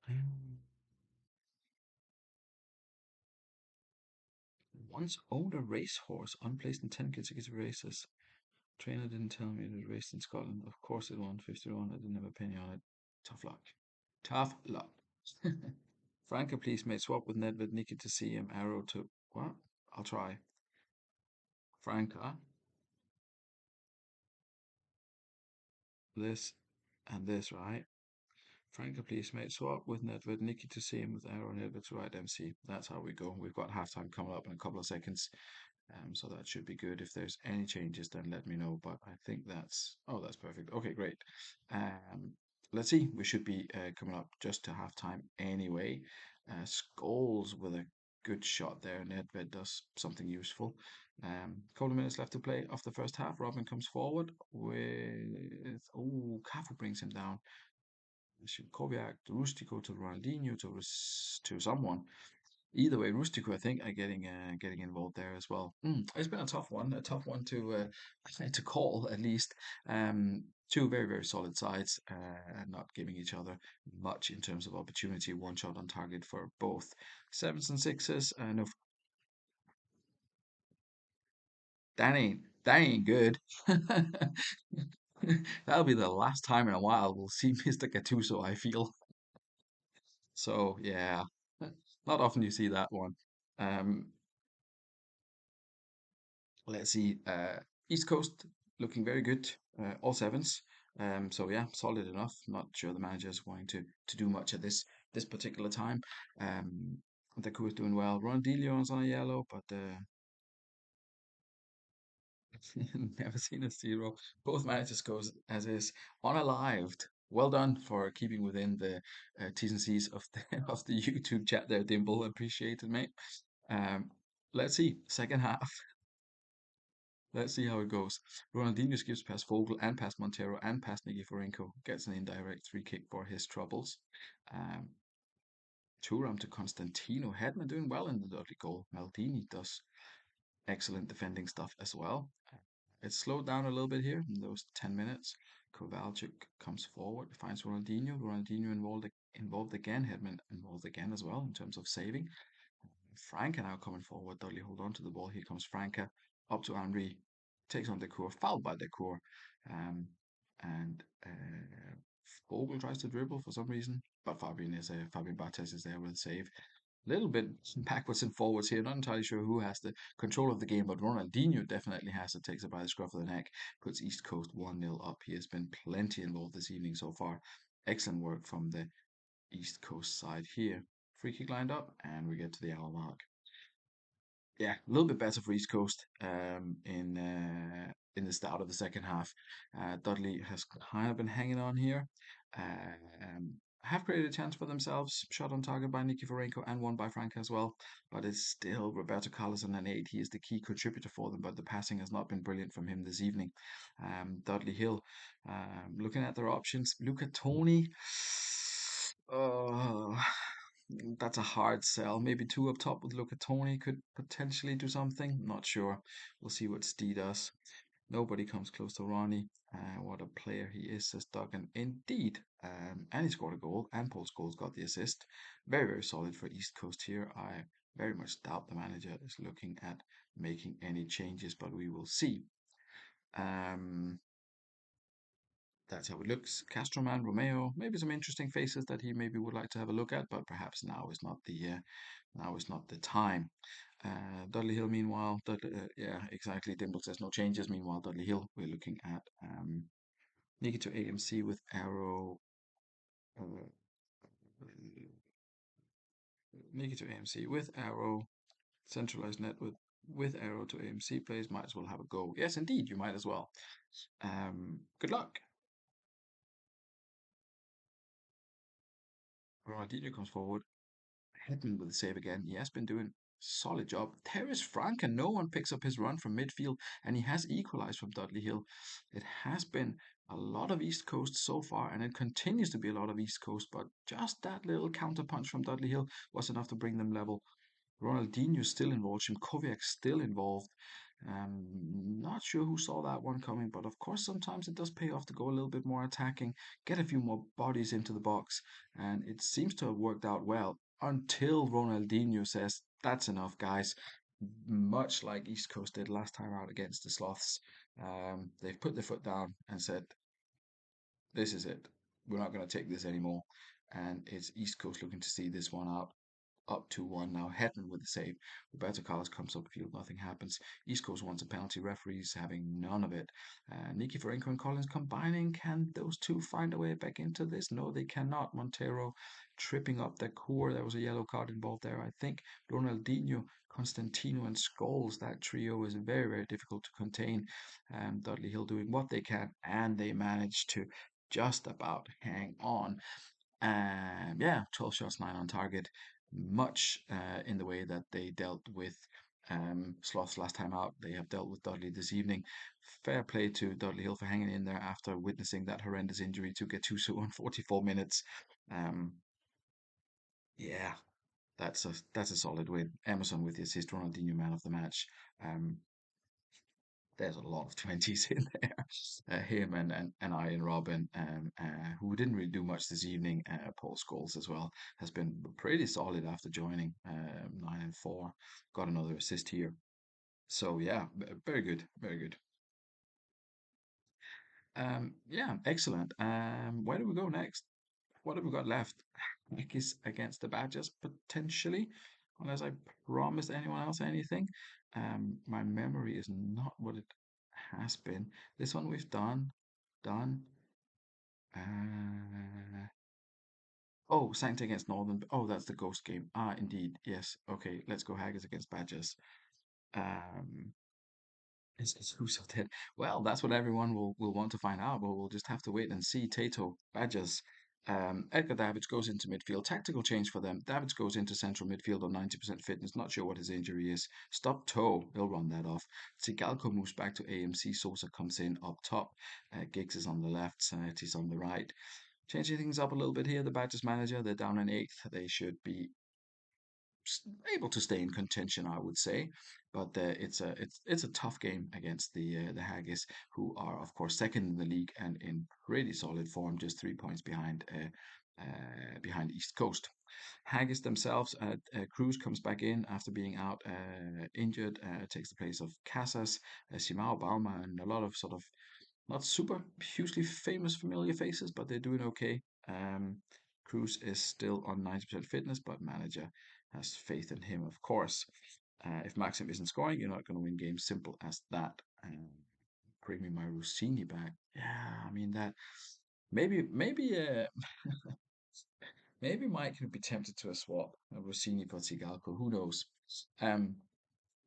Um, Once owned a racehorse, unplaced in 10 consecutive races. Trainer didn't tell me it raced in Scotland. Of course it won 51. I didn't have a penny on it. Tough luck. Tough luck. Franca, please, mate. Swap with Nedved Nikki to see him. Arrow to. What? I'll try. Franca. This and this, right? Franca, please, mate. Swap with Nedved Nikki to see him with Arrow Nedved to right MC. That's how we go. We've got halftime coming up in a couple of seconds. So that should be good. If there's any changes, then let me know. But I think that's perfect. Okay, great. Um, let's see. We should be coming up just to halftime anyway. Scholes with a good shot there. Nedved does something useful. Couple of minutes left to play of the first half. Robin comes forward with Cafu brings him down. Koviak to Rustico to Ronaldinho to someone. Either way, Rustico, I think, are getting involved there as well. It's been a tough one to to call at least. Two very very solid sides, not giving each other much in terms of opportunity. One shot on target for both. Sevens and sixes. No, that ain't good. That'll be the last time in a while we'll see Mr. Gattuso, I feel. So yeah, not often you see that one. Um, let's see. East Coast looking very good. All sevens. So yeah, solid enough. Not sure the manager is wanting to do much at this particular time. The crew is doing well. Ronaldinho is on a yellow, but never seen a zero. Both managers goes as is unalived. Well done for keeping within the T's and C's of the of the YouTube chat there, Dimble. Appreciated, mate. Um, let's see. Second half. Let's see how it goes. Ronaldinho skips past Vogel and past Montero and past Nikiforenko. Gets an indirect free kick for his troubles. Um, Thuram to Constantino. Hedman doing well in the dirty goal. Maldini does excellent defending stuff as well. It's slowed down a little bit here in those 10 minutes. Kovalchuk comes forward, finds Ronaldinho. Ronaldinho involved again. Hedman involved again as well in terms of saving. Franca now coming forward. Dudley hold on to the ball. Here comes Franca up to Henry. Takes on Decour, fouled by Decour. And Vogel tries to dribble for some reason, but Fabian Barthez is there with a save. Little bit backwards and forwards here. Not entirely sure who has the control of the game, but Ronaldinho definitely has it. Takes it by the scruff of the neck, puts East Coast 1-0 up. He has been plenty involved this evening so far. Excellent work from the East Coast side here. Free kick lined up, and we get to the hour mark. Yeah, a little bit better for East Coast in the start of the second half. Dudley has kind of been hanging on here, have created a chance for themselves. Shot on target by Nikiforenko and one by Frank as well. But it's still Roberto Carlos on an 8. He is the key contributor for them, but the passing has not been brilliant from him this evening. Dudley Hill, looking at their options, Luca Toni. Uh, that's a hard sell. Maybe two up top with Luca Toni could potentially do something. Not sure. We'll see what Stee does. Nobody comes close to Ronnie. What a player he is, says Duggan. Indeed. And he scored a goal, and Paul Scholes got the assist. Very, very solid for East Coast here. I very much doubt the manager is looking at making any changes, but we will see. Um, that's how it looks. Castroman, Romeo, maybe some interesting faces that he maybe would like to have a look at, but perhaps now is not the time. Dudley Hill, meanwhile, yeah, exactly. Dimble says no changes. Meanwhile, Dudley Hill, we're looking at Nikki to AMC with Arrow. Uh, Nikki to AMC with Arrow. Centralized net with Arrow to AMC plays. Might as well have a go. Yes, indeed, you might as well. Good luck. Ronaldinho comes forward. Hedman with the save again. He has been doing solid job. There is Frank, and no one picks up his run from midfield, and he has equalized from Dudley Hill. It has been a lot of East Coast so far, and it continues to be a lot of East Coast, but just that little counter punch from Dudley Hill was enough to bring them level. Ronaldinho still involved, Shimkovic still involved. Not sure who saw that one coming, but of course, sometimes it does pay off to go a little bit more attacking, get a few more bodies into the box, and it seems to have worked out well until Ronaldinho says, "That's enough, guys." Much like East Coast did last time out against the Sloths, they've put their foot down and said, "This is it. We're not going to take this anymore." And it's East Coast looking to see this one out up 2-1 now. Hetton with the save. Roberto Carlos comes upfield, nothing happens. East Coast wants a penalty, referees having none of it. Nikiforenko and Collins combining. Can those two find a way back into this? No, they cannot. Montero tripping up the core. There was a yellow card involved there, I think. Ronaldinho, Constantino, and Scholes. That trio is very, very difficult to contain. Dudley Hill doing what they can, and they manage to just about hang on. Yeah, 12 shots, 9 on target. Much in the way that they dealt with Sloths last time out, they have dealt with Dudley this evening. Fair play to Dudley Hill for hanging in there after witnessing that horrendous injury to Gattuso in 44 minutes. Um, yeah, that's a solid win. Emerson with the assist, Ronaldinho man of the match. Um, there's a lot of 20s in there. Him and I and Robin, who didn't really do much this evening. Paul Scholes as well has been pretty solid after joining 9 and 4. Got another assist here. So yeah, very good, very good. Yeah, excellent. Where do we go next? What have we got left? Yankees against the Badgers potentially, unless I promised anyone else anything. My memory is not what it has been. This one we've done. Uh, oh, Saint against Northern. Oh, that's the Ghost game. Ah, indeed. Yes. Okay, let's go Haggis against Badgers. Um, is who's so dead? Well, that's what everyone will want to find out, but we'll just have to wait and see. Tato, Badgers. Edgar Davids goes into midfield. Tactical change for them. Davids goes into central midfield on 90% fitness. Not sure what his injury is. Stop toe. He'll run that off. Sigalko moves back to AMC. Sosa comes in up top. Giggs is on the left. Sanetti's on the right. Changing things up a little bit here. The Badgers manager, they're down in eighth. They should be able to stay in contention, I would say. But it's a tough game against the Haggis, who are of course second in the league and in pretty solid form, just 3 points behind East Coast. Haggis themselves, Cruz comes back in after being out injured, takes the place of Casas, Simao, Balma, and a lot of sort of not super hugely famous familiar faces, but they're doing okay. Cruz is still on 90% fitness, but manager has faith in him, of course. If Maxim isn't scoring, you're not going to win games. Simple as that. Bring me my Rossini back. Yeah, I mean that. Maybe maybe Mike could be tempted to a swap, a Rossini for Tsigalko. Who knows? Um,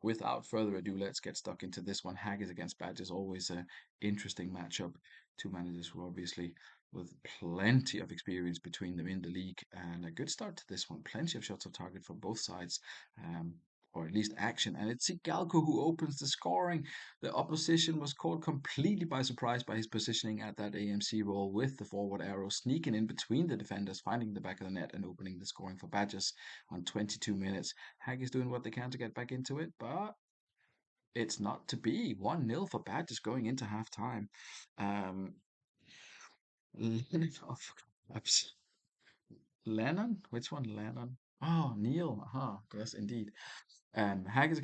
Without further ado, let's get stuck into this one. Haggis against Badgers, always a interesting matchup. Two managers who obviously with plenty of experience between them in the league and a good start to this one. Plenty of shots on target from both sides, um, or at least action. And it's Sigalko who opens the scoring. The opposition was caught completely by surprise by his positioning at that AMC role with the forward arrow sneaking in between the defenders, finding the back of the net and opening the scoring for Badgers on 22 minutes. Haggis doing what they can to get back into it, but it's not to be. 1-0 for Badgers going into half time. Um, Lennon of Lennon? Which one, Lennon? Oh, Neil. Yes, indeed. Haggis.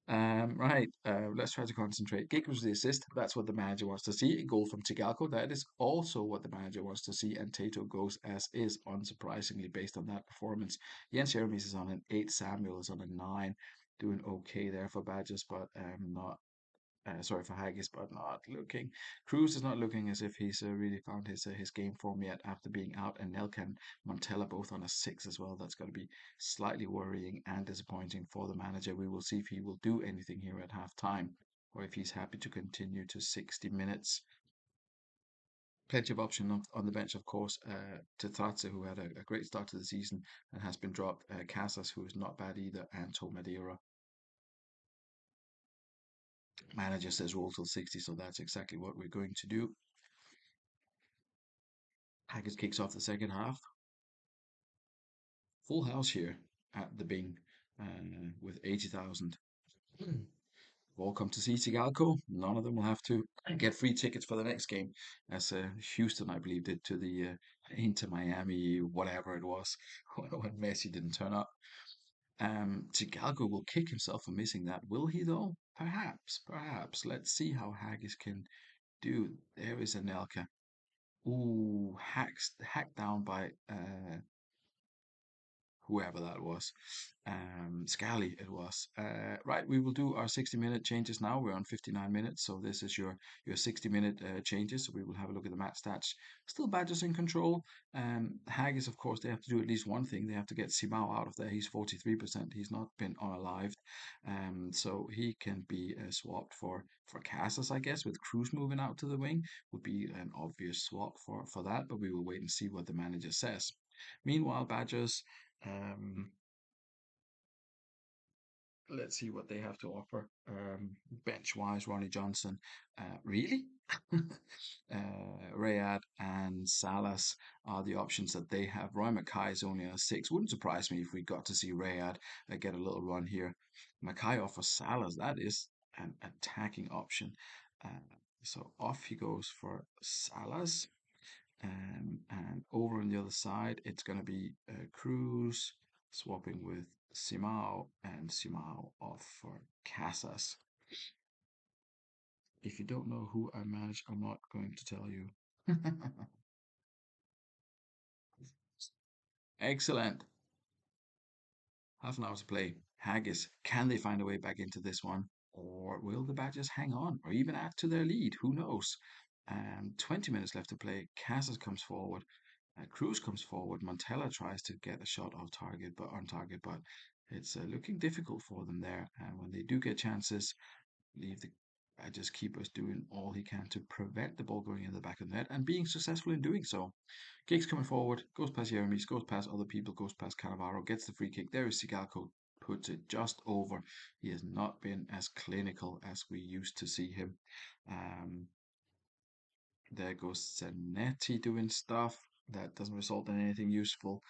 Right. Let's try to concentrate. Gig was the assist. That's what the manager wants to see. A goal from Tigalco. That is also what the manager wants to see. And Tato goes as is, unsurprisingly, based on that performance. Jens Jeremies is on an 8. Samuel is on a 9. Doing okay there for Badgers, but not sorry for Haggis, but not looking. Cruz is not looking as if he's really found his game form yet after being out, and Nelka and Montella both on a 6 as well. That's got to be slightly worrying and disappointing for the manager. We will see if he will do anything here at half time, or if he's happy to continue to 60 minutes. Plenty of option on the bench, of course. Tetratze, who had a great start to the season and has been dropped. Casas, who is not bad either, and Tom Madeira. Manager says roll till 60, so that's exactly what we're going to do. Haggis kicks off the second half. Full house here at the Bing with 80,000. All come to see Sigalco. None of them will have to get free tickets for the next game, as Houston, I believe, did to the Inter Miami, whatever it was, when Messi didn't turn up. Sigalco will kick himself for missing that. Will he, though? Perhaps, perhaps. Let's see how Haggis can do. There is Anelka. Ooh, hacked down by whoever that was. Scally it was. Right, we will do our 60-minute changes now. We're on 59 minutes, so this is your 60-minute changes. So we will have a look at the match stats. Still Badgers in control. Haggis, of course, they have to do at least one thing. They have to get Simao out of there. He's 43%. He's not been unalived. So he can be swapped for Casas, I guess, with Cruz moving out to the wing would be an obvious swap for that, but we will wait and see what the manager says. Meanwhile, Badgers, um, let's see what they have to offer. Bench wise, Ronnie Johnson, really? Rayad and Salas are the options that they have. Roy Mackay is only on a 6. Wouldn't surprise me if we got to see Rayad get a little run here. Mackay offers Salas. That is an attacking option. Uh, so off he goes for Salas. And over on the other side, it's going to be Cruz swapping with Simao and Simao off for Casas. If you don't know who I manage, I'm not going to tell you. Excellent. Half an hour to play. Haggis, can they find a way back into this one? Or will the Badgers hang on or even add to their lead? Who knows? 20 minutes left to play. Casas comes forward. Cruz comes forward. Montella tries to get a shot off target, but on target, but it's looking difficult for them there. And when they do get chances, leave the just keepers doing all he can to prevent the ball going in the back of the net and being successful in doing so. Giggs coming forward, goes past Jeremies, goes past other people, goes past Cannavaro, gets the free kick. There is Sigalco, puts it just over. He has not been as clinical as we used to see him. Um, there goes Zanetti doing stuff that doesn't result in anything useful.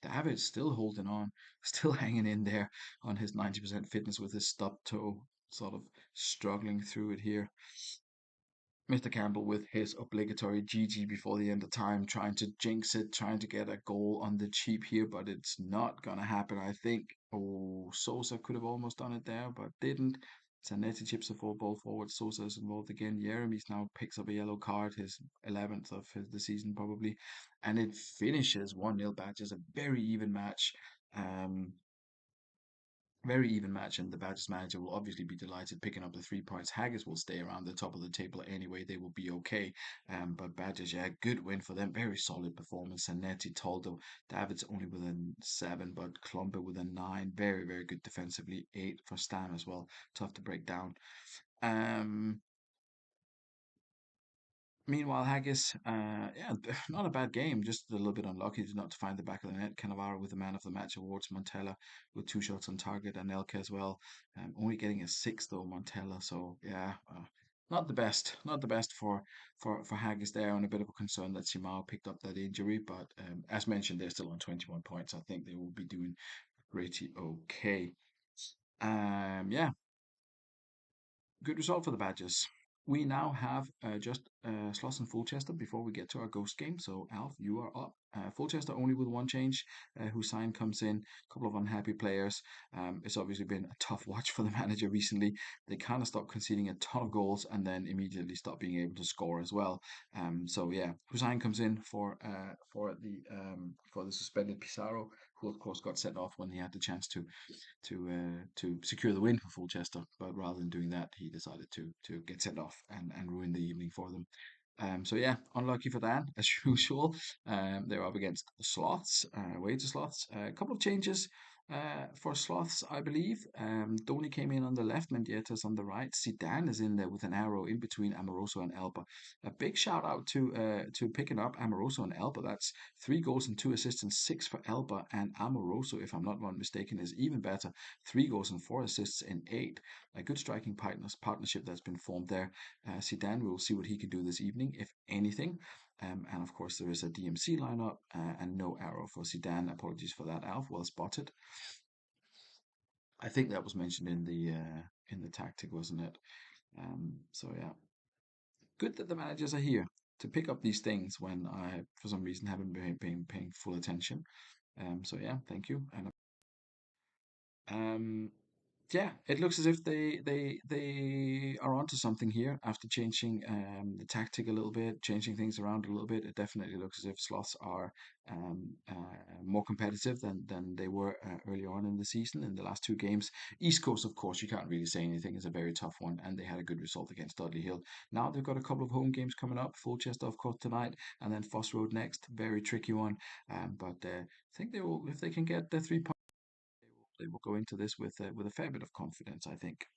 David's still holding on, still hanging in there on his 90% fitness with his stub toe, sort of struggling through it here. Mr. Campbell with his obligatory GG before the end of time, trying to jinx it, trying to get a goal on the cheap here, but it's not gonna happen, I think. Oh, Sosa could have almost done it there, but didn't. Zanetti chips the full ball forward. Sosa is involved again. Jeremy's now picks up a yellow card, his 11th of the season probably, and it finishes 1-0 Badgers, a very even match, and the Badgers manager will obviously be delighted picking up the 3 points. Haggis will stay around the top of the table anyway. They will be okay. But Badgers, yeah, good win for them. Very solid performance. Sanetti, Toldo, David's only with a 7, but Klumpe with a 9. Very, very good defensively. 8 for Stam as well. Tough to break down. Um, Meanwhile, Haggis, yeah, not a bad game, just a little bit unlucky not to find the back of the net. Cannavaro with the man of the match awards, Montella with two shots on target, and Elke as well. Only getting a six though, Montella. So yeah, not the best, not the best for Haggis there, and a bit of a concern that Simao picked up that injury. But as mentioned, they're still on 21 points. I think they will be doing pretty okay. Yeah, good result for the Badgers. We now have just Sloss and Fulchester before we get to our ghost game. So, Alf, you are up. Fulchester only with one change. Hussein comes in, a couple of unhappy players. It's obviously been a tough watch for the manager recently. They kind of stopped conceding a ton of goals and then immediately stopped being able to score as well. So yeah, Hussein comes in for the suspended Pizarro, who of course got sent off when he had the chance to secure the win for Fulchester. But rather than doing that, he decided to get sent off and ruin the evening for them. So yeah, unlucky for Dan as usual. They're up against Sloths, Wages Sloths. A couple of changes for Sloths, I believe. Dhoni came in on the left, Mendietas on the right. Zidane is in there with an arrow in between Amoroso and Elba. A big shout out to picking up Amoroso and Elba. That's 3 goals and 2 assists and six for Elba, and Amoroso, if I'm not mistaken, is even better. 3 goals and 4 assists in eight. A good striking partnership that's been formed there. Zidane, we will see what he can do this evening, if anything. And of course, there is a DMC lineup and no arrow for Zidane. Apologies for that, Alf. Well spotted. I think that was mentioned in the tactic, wasn't it? So yeah, good that the managers are here to pick up these things when I, for some reason, haven't been paying full attention. So yeah, thank you. And um, yeah, it looks as if they are onto something here after changing the tactic a little bit, changing things around a little bit. It definitely looks as if Sloths are more competitive than they were earlier on in the season in the last 2 games. East Coast, of course, you can't really say anything. Is a very tough one, and they had a good result against Dudley Hill. Now they've got a couple of home games coming up. Fulchester, of course, tonight, and then Foss Road next. Very tricky one, but I think they will if they can get the 3 points they will go into this with a fair bit of confidence, I think.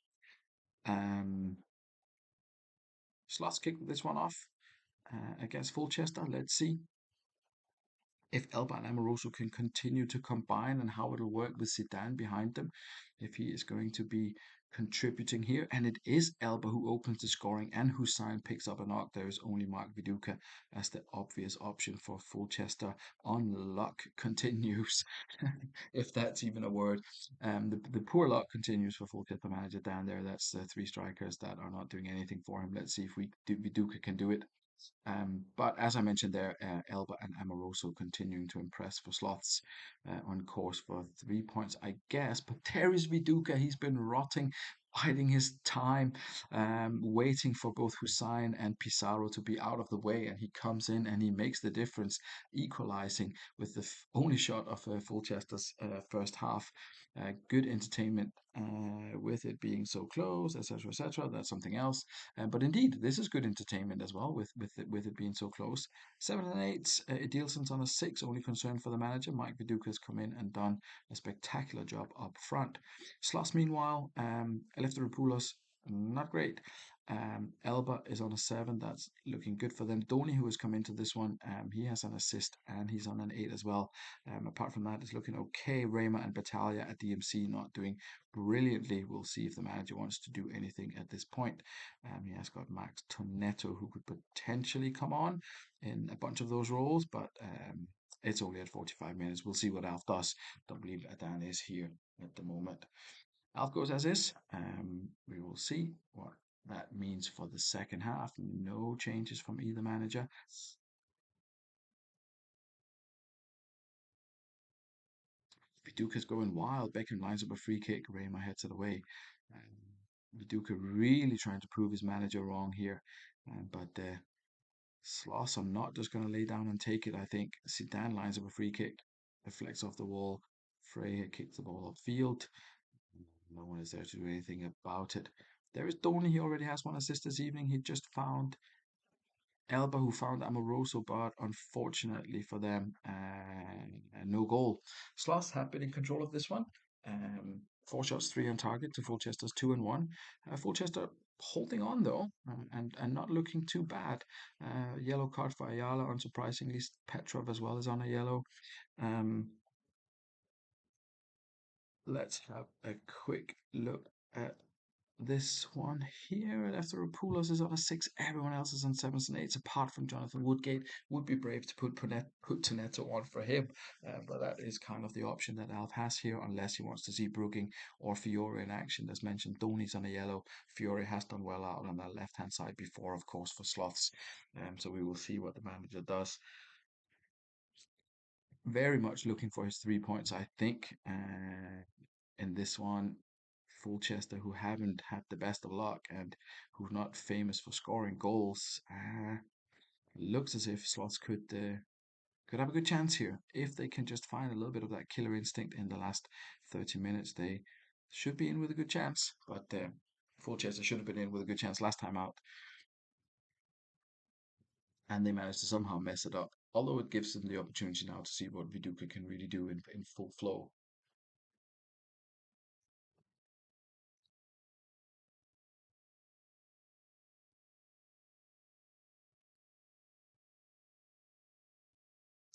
Um, Slots kicked this one off against Fulchester. Let's see if Elba and Amoroso can continue to combine and how it'll work with Zidane behind them, if he is going to be contributing here. And it is Elba who opens the scoring and Hussein picks up a knock. There is only Mark Viduka as the obvious option for Fulchester. On luck continues, if that's even a word. The poor luck continues for Fulchester manager down there. That's the 3 strikers that are not doing anything for him. Let's see if Viduka can do it. But as I mentioned there, Elba and Amoroso continuing to impress for Sloths on course for 3 points, I guess. But there is Viduka. He's been rotting, biding his time, waiting for both Hussein and Pizarro to be out of the way. And he comes in and he makes the difference, equalizing with the only shot of Fulchester's first half. Good entertainment with it being so close, etc., etc. That's something else. But indeed, this is good entertainment as well with it being so close. 7 and 8, Edilson's on a 6. Only concern for the manager. Mike Viduka has come in and done a spectacular job up front. Sloss, meanwhile, Eleftheropoulos, not great. Elba is on a 7. That's looking good for them. Dhoni, who has come into this one, he has an assist and he's on an 8 as well. Apart from that, it's looking okay. Rayma and Battaglia at DMC not doing brilliantly. We'll see if the manager wants to do anything at this point. He has got Max Tonetto, who could potentially come on in a bunch of those roles, but it's only at 45 minutes. We'll see what Alf does. Don't believe Adan is here at the moment. Alf goes as is. We will see what that means for the second half. No changes from either manager. Viduka's going wild. Beckham lines up a free kick. Rayma heads it away. Viduka really trying to prove his manager wrong here. But Sloss are not just going to lay down and take it, I think. Zidane lines up a free kick. Deflects off the wall. Freya kicks the ball upfield. No one is there to do anything about it. There is Dhoni. He already has one assist this evening. He just found Elba, who found Amoroso, but unfortunately for them, no goal. Sloss have been in control of this one. Four shots, three on target to Fulchester's two and one. Fulchester holding on though, and not looking too bad. Yellow card for Ayala, unsurprisingly. Petrov as well is on a yellow. Um, let's have a quick look at this one here. Efteropoulos is on a six. Everyone else is on sevens and eights, apart from Jonathan Woodgate. Would be brave to put Tonetto on for him, but that is kind of the option that Alf has here, unless he wants to see Brooking or Fiore in action. As mentioned, Dhoni's on a yellow. Fiore has done well out on that left hand side before, of course, for Sloths. So we will see what the manager does. Very much looking for his 3 points, I think. In this one, Fulchester, who haven't had the best of luck and who's not famous for scoring goals, looks as if Slots could have a good chance here if they can just find a little bit of that killer instinct in the last 30 minutes. They should be in with a good chance, but Fulchester should have been in with a good chance last time out, and they managed to somehow mess it up. Although it gives them the opportunity now to see what Viduka can really do in full flow.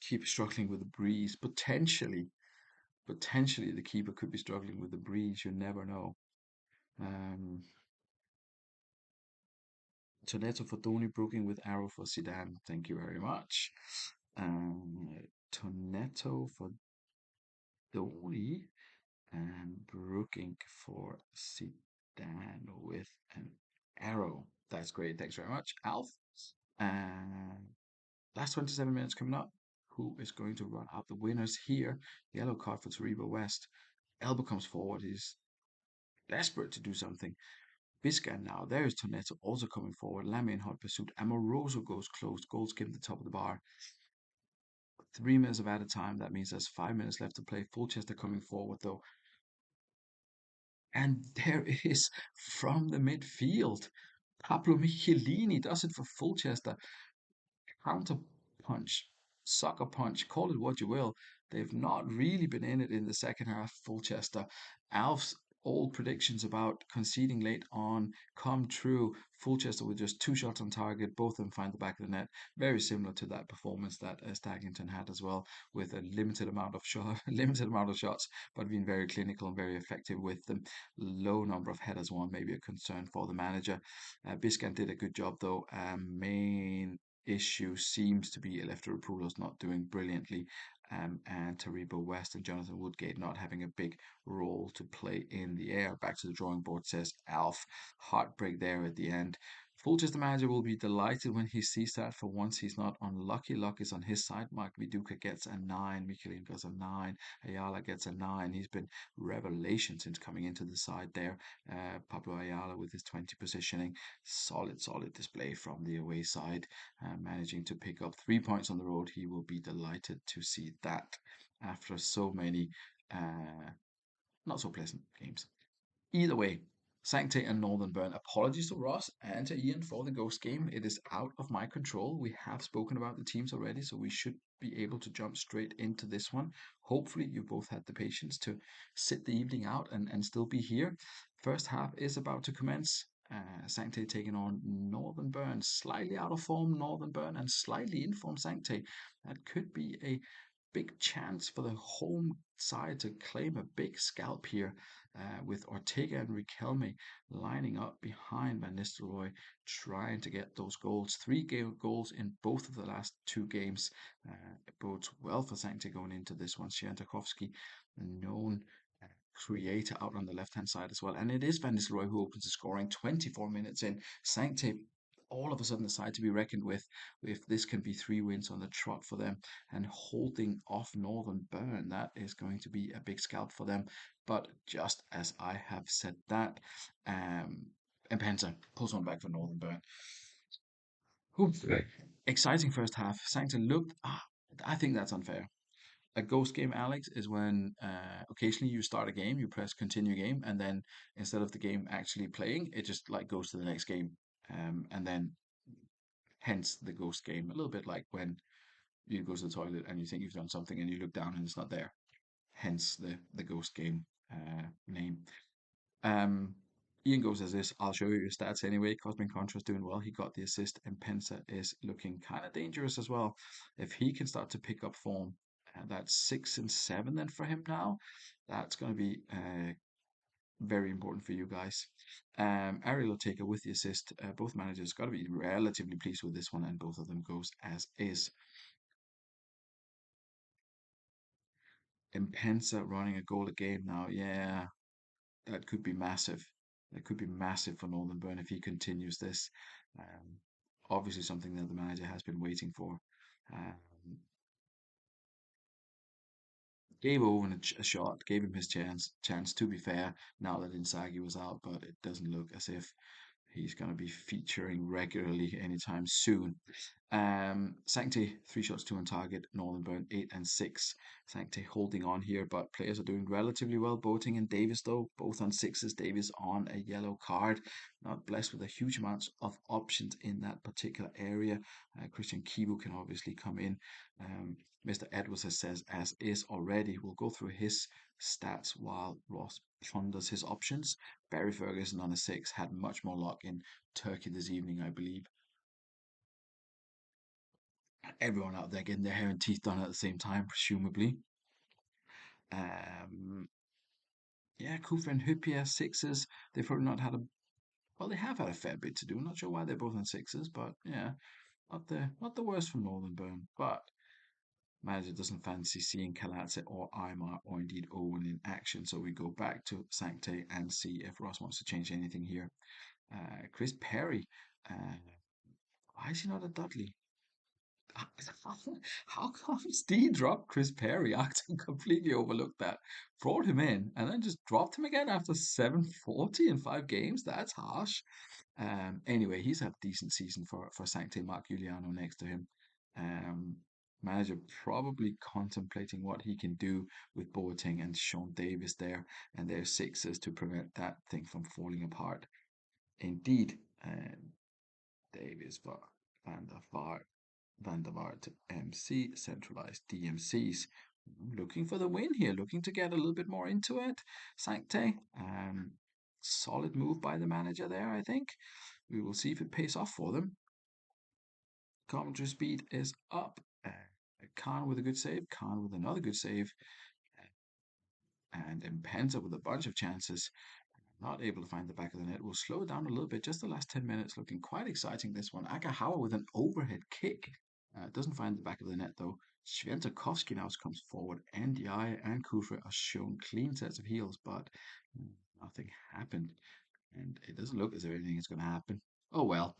Keep struggling with the breeze, potentially the keeper could be struggling with the breeze. You never know. Um, Toneto for Tony, Brooking with arrow for Zidane. Thank you very much. Toneto for Tony and Brooking for Zidane with an arrow. That's great. Thanks very much, Alf. And last 27 minutes coming up. Who is going to run out the winners here? Yellow card for Taribo West. Elba comes forward. He's desperate to do something. Biscan now. There is Tonetto also coming forward. Lamy in hot pursuit. Amoroso goes close. Goals given the top of the bar. 3 minutes of added time. That means there's 5 minutes left to play. Fulchester coming forward though. And there is from the midfield. Pablo Michelini does it for Fulchester. Counter punch, sucker punch, call it what you will. They've not really been in it in the second half, Fulchester. Alf's old predictions about conceding late on come true. Fulchester with just two shots on target, both of them find the back of the net. Very similar to that performance that Staggington had as well, with a limited amount of shot, limited amount of shots, but being very clinical and very effective with them. Low number of headers won, maybe a concern for the manager. Biscan did a good job though. Main issue seems to be Eleftheropoulos not doing brilliantly, and Taribo West and Jonathan Woodgate not having a big role to play in the air. Back to the drawing board, says Alf. Heartbreak there at the end. Fulch's the manager will be delighted when he sees that. For once, he's not unlucky. Luck is on his side. Mark Viduka gets a 9. Michelin gets a 9. Ayala gets a 9. He's been revelation since coming into the side there. Pablo Ayala with his 20 positioning. Solid display from the away side, managing to pick up 3 points on the road. He will be delighted to see that after so many not so pleasant games. Either way, Sanctay and Northern Burn. Apologies to Ross and to Ian for the ghost game. It is out of my control. We have spoken about the teams already, so we should be able to jump straight into this one. Hopefully, you both had the patience to sit the evening out and still be here. First half is about to commence. Sanctay taking on Northern Burn. Slightly out of form, Northern Burn, and slightly in form, Sanctay. That could be a big chance for the home side to claim a big scalp here, with Ortega and Riquelme lining up behind Van Nistelrooy, trying to get those goals. Goals in both of the last two games. It bodes well for Sancti going into this one. Swiatkowski, a known creator out on the left hand side as well. And it is Van Nistelrooy who opens the scoring 24 minutes in. Sancti all of a sudden the side to be reckoned with if this can be 3 wins on the trot for them, and holding off Northern Burn. That is going to be a big scalp for them. But just as I have said that, Mpenza pulls one back for Northern Burn. Oof. Exciting first half. Sancton looked. I think that's unfair. A ghost game, Alex, is when occasionally you start a game, you press continue game, and then instead of the game actually playing, it just like goes to the next game, and then hence the ghost game. A little bit like when you go to the toilet and you think you've done something and you look down and it's not there. Hence the ghost game. name. Um, Ian goes as this. I'll show you your stats anyway. Cosmin Contra's doing well. He got the assist, and Pensa is looking kind of dangerous as well. If he can start to pick up form, and that's 6 and 7 then for him now. That's going to be very important for you guys. Ariel Oteka with the assist. Both managers got to be relatively pleased with this one, and both of them goes as is. Impensa running a goal a game now. Yeah, that could be massive. That could be massive for Northern Burn if he continues this. Um, Obviously, something that the manager has been waiting for. Um, Gave Owen a shot, gave him his chance. Chance to be fair, now that Inzaghi was out, but it doesn't look as if he's going to be featuring regularly anytime soon. Sancti, 3 shots, 2 on target. Northern Burn, 8 and 6. Sancti holding on here, but players are doing relatively well. Boating and Davis, though, both on sixes. Davis on a yellow card. Not blessed with a huge amount of options in that particular area. Christian Kibu can obviously come in. Mr. Edwards has says as is already. We'll go through his stats while Ross ponders his options. Barry Ferguson on a 6 had much more luck in Turkey this evening, I believe. Everyone out there getting their hair and teeth done at the same time, presumably. Um, yeah, Kufa and Hupia 6s. They've probably not had a well, they have had a fair bit to do. Not sure why they're both on 6s, but yeah, not the worst from Northern Burn. But manager doesn't fancy seeing Kalatse or Aymar or indeed Owen in action, so we go back to Sancte and see if Ross wants to change anything here. Chris Perry. Uh, why is he not a Dudley? How come Steve dropped Chris Perry? I completely overlooked that. Brought him in and then just dropped him again after 740 in 5 games. That's harsh. Anyway, he's had a decent season for Sancte. Mark Giuliano next to him. Um, Manager probably contemplating what he can do with Boateng and Sean Davis there and their sixes to prevent that thing from falling apart. Indeed, Davis Van der Vaart Van der Vaart MC, centralized DMCs. Looking for the win here, looking to get a little bit more into it. Sancte, solid move by the manager there, I think. We will see if it pays off for them. Commentary speed is up. Khan with a good save, Khan with another good save, and Impenza with a bunch of chances. Not able to find the back of the net. We'll slow it down a little bit. Just the last 10 minutes looking quite exciting. This one. Akahawa with an overhead kick. Doesn't find the back of the net though. Svientokowski now comes forward. NDI and Kufra are shown clean sets of heels, but nothing happened. And it doesn't look as if anything is going to happen. Oh well.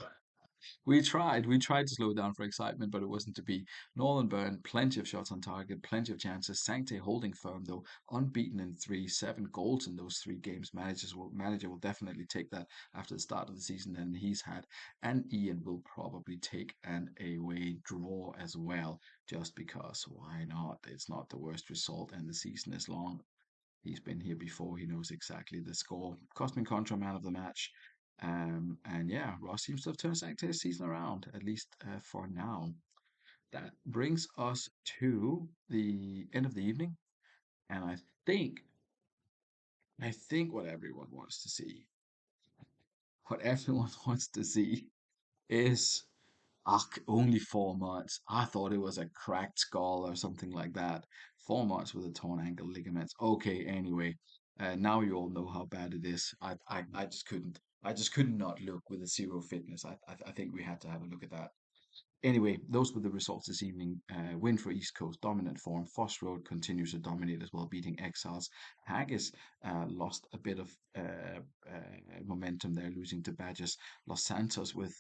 We tried to slow it down for excitement, but it wasn't to be. Nolan Byrne, plenty of shots on target, plenty of chances. Sancte holding firm though, unbeaten in 7 goals in those 3 games. Manager will definitely take that after the start of the season than he's had. And Ian will probably take an away draw as well, just because why not? It's not the worst result, and the season is long. He's been here before. He knows exactly the score. Cosmin Contra, man of the match. And yeah, Ross seems to have turned his season around, at least for now. That brings us to the end of the evening. And think, I think what everyone wants to see is only 4 months. I thought it was a cracked skull or something like that. 4 months with a torn ankle ligaments. Okay, anyway, now you all know how bad it is. I just couldn't. I just could not look with a zero fitness. I think we had to have a look at that. Anyway, those were the results this evening. Win for East Coast, dominant form. Foss Road continues to dominate as well, beating Exiles. Haggis lost a bit of momentum there, losing to Badgers. Los Santos with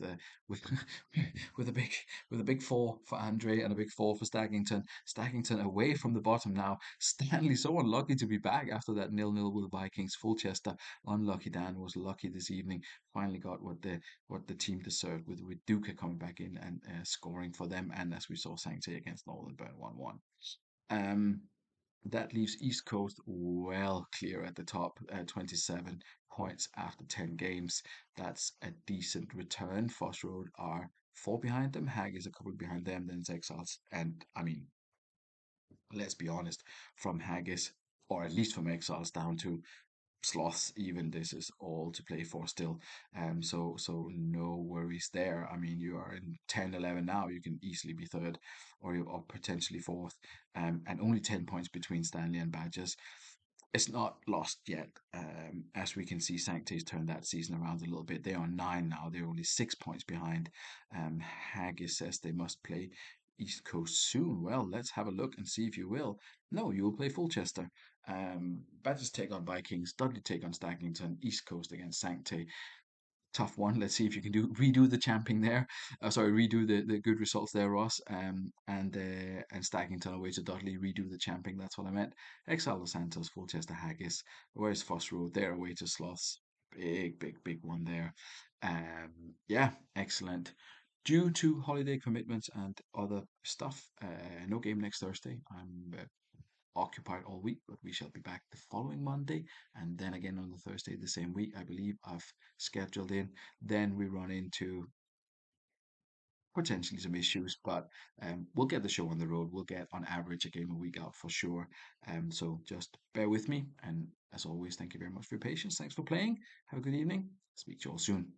with a big with a big 4 for Andre and a big 4 for Staggington. Staggington away from the bottom now. Stanley so unlucky to be back after that 0-0 with the Vikings. Fulchester unlucky. Dan was lucky this evening. Finally got what the team deserved with Duca coming back in and scoring for them, and as we saw, Sanctuary against Northern Burn 1-1. Um, that leaves East Coast well clear at the top, 27 points after 10 games. That's a decent return. Foss Road are 4 behind them. Hag is a couple behind them. Then it's Exiles. And I mean, let's be honest, from Haggis, or at least from exiles down to sloths even. This is all to play for still. So no worries there. I mean, you are in 10-11 now. You can easily be third, or potentially fourth. And only 10 points between Stanley and Badgers. It's not lost yet. As we can see, Sanctay's turned that season around a little bit. They are nine now. They're only 6 points behind. Haggis says they must play East Coast soon. Well, let's have a look and see if you will. No, you will play Fulchester. Badgers take on Vikings. Dudley take on Stagnington. East Coast against Sanctay. Tough one. Let's see if you can redo the champing there. Sorry, redo the good results there, Ross. And Stagnington away to Dudley. Redo the champing. That's what I meant. Exile Los Santos, Fulchester Haggis. Where's Foss Road? They're away to Sloths. Big one there. Yeah, excellent. Due to holiday commitments and other stuff, no game next Thursday. I'm occupied all week, but we shall be back the following Monday and then again on the Thursday the same week. I believe I've scheduled in. Then we run into potentially some issues, but we'll get the show on the road. We'll get on average a game a week out for sure. So just bear with me. And as always, thank you very much for your patience. Thanks for playing. Have a good evening. Speak to you all soon.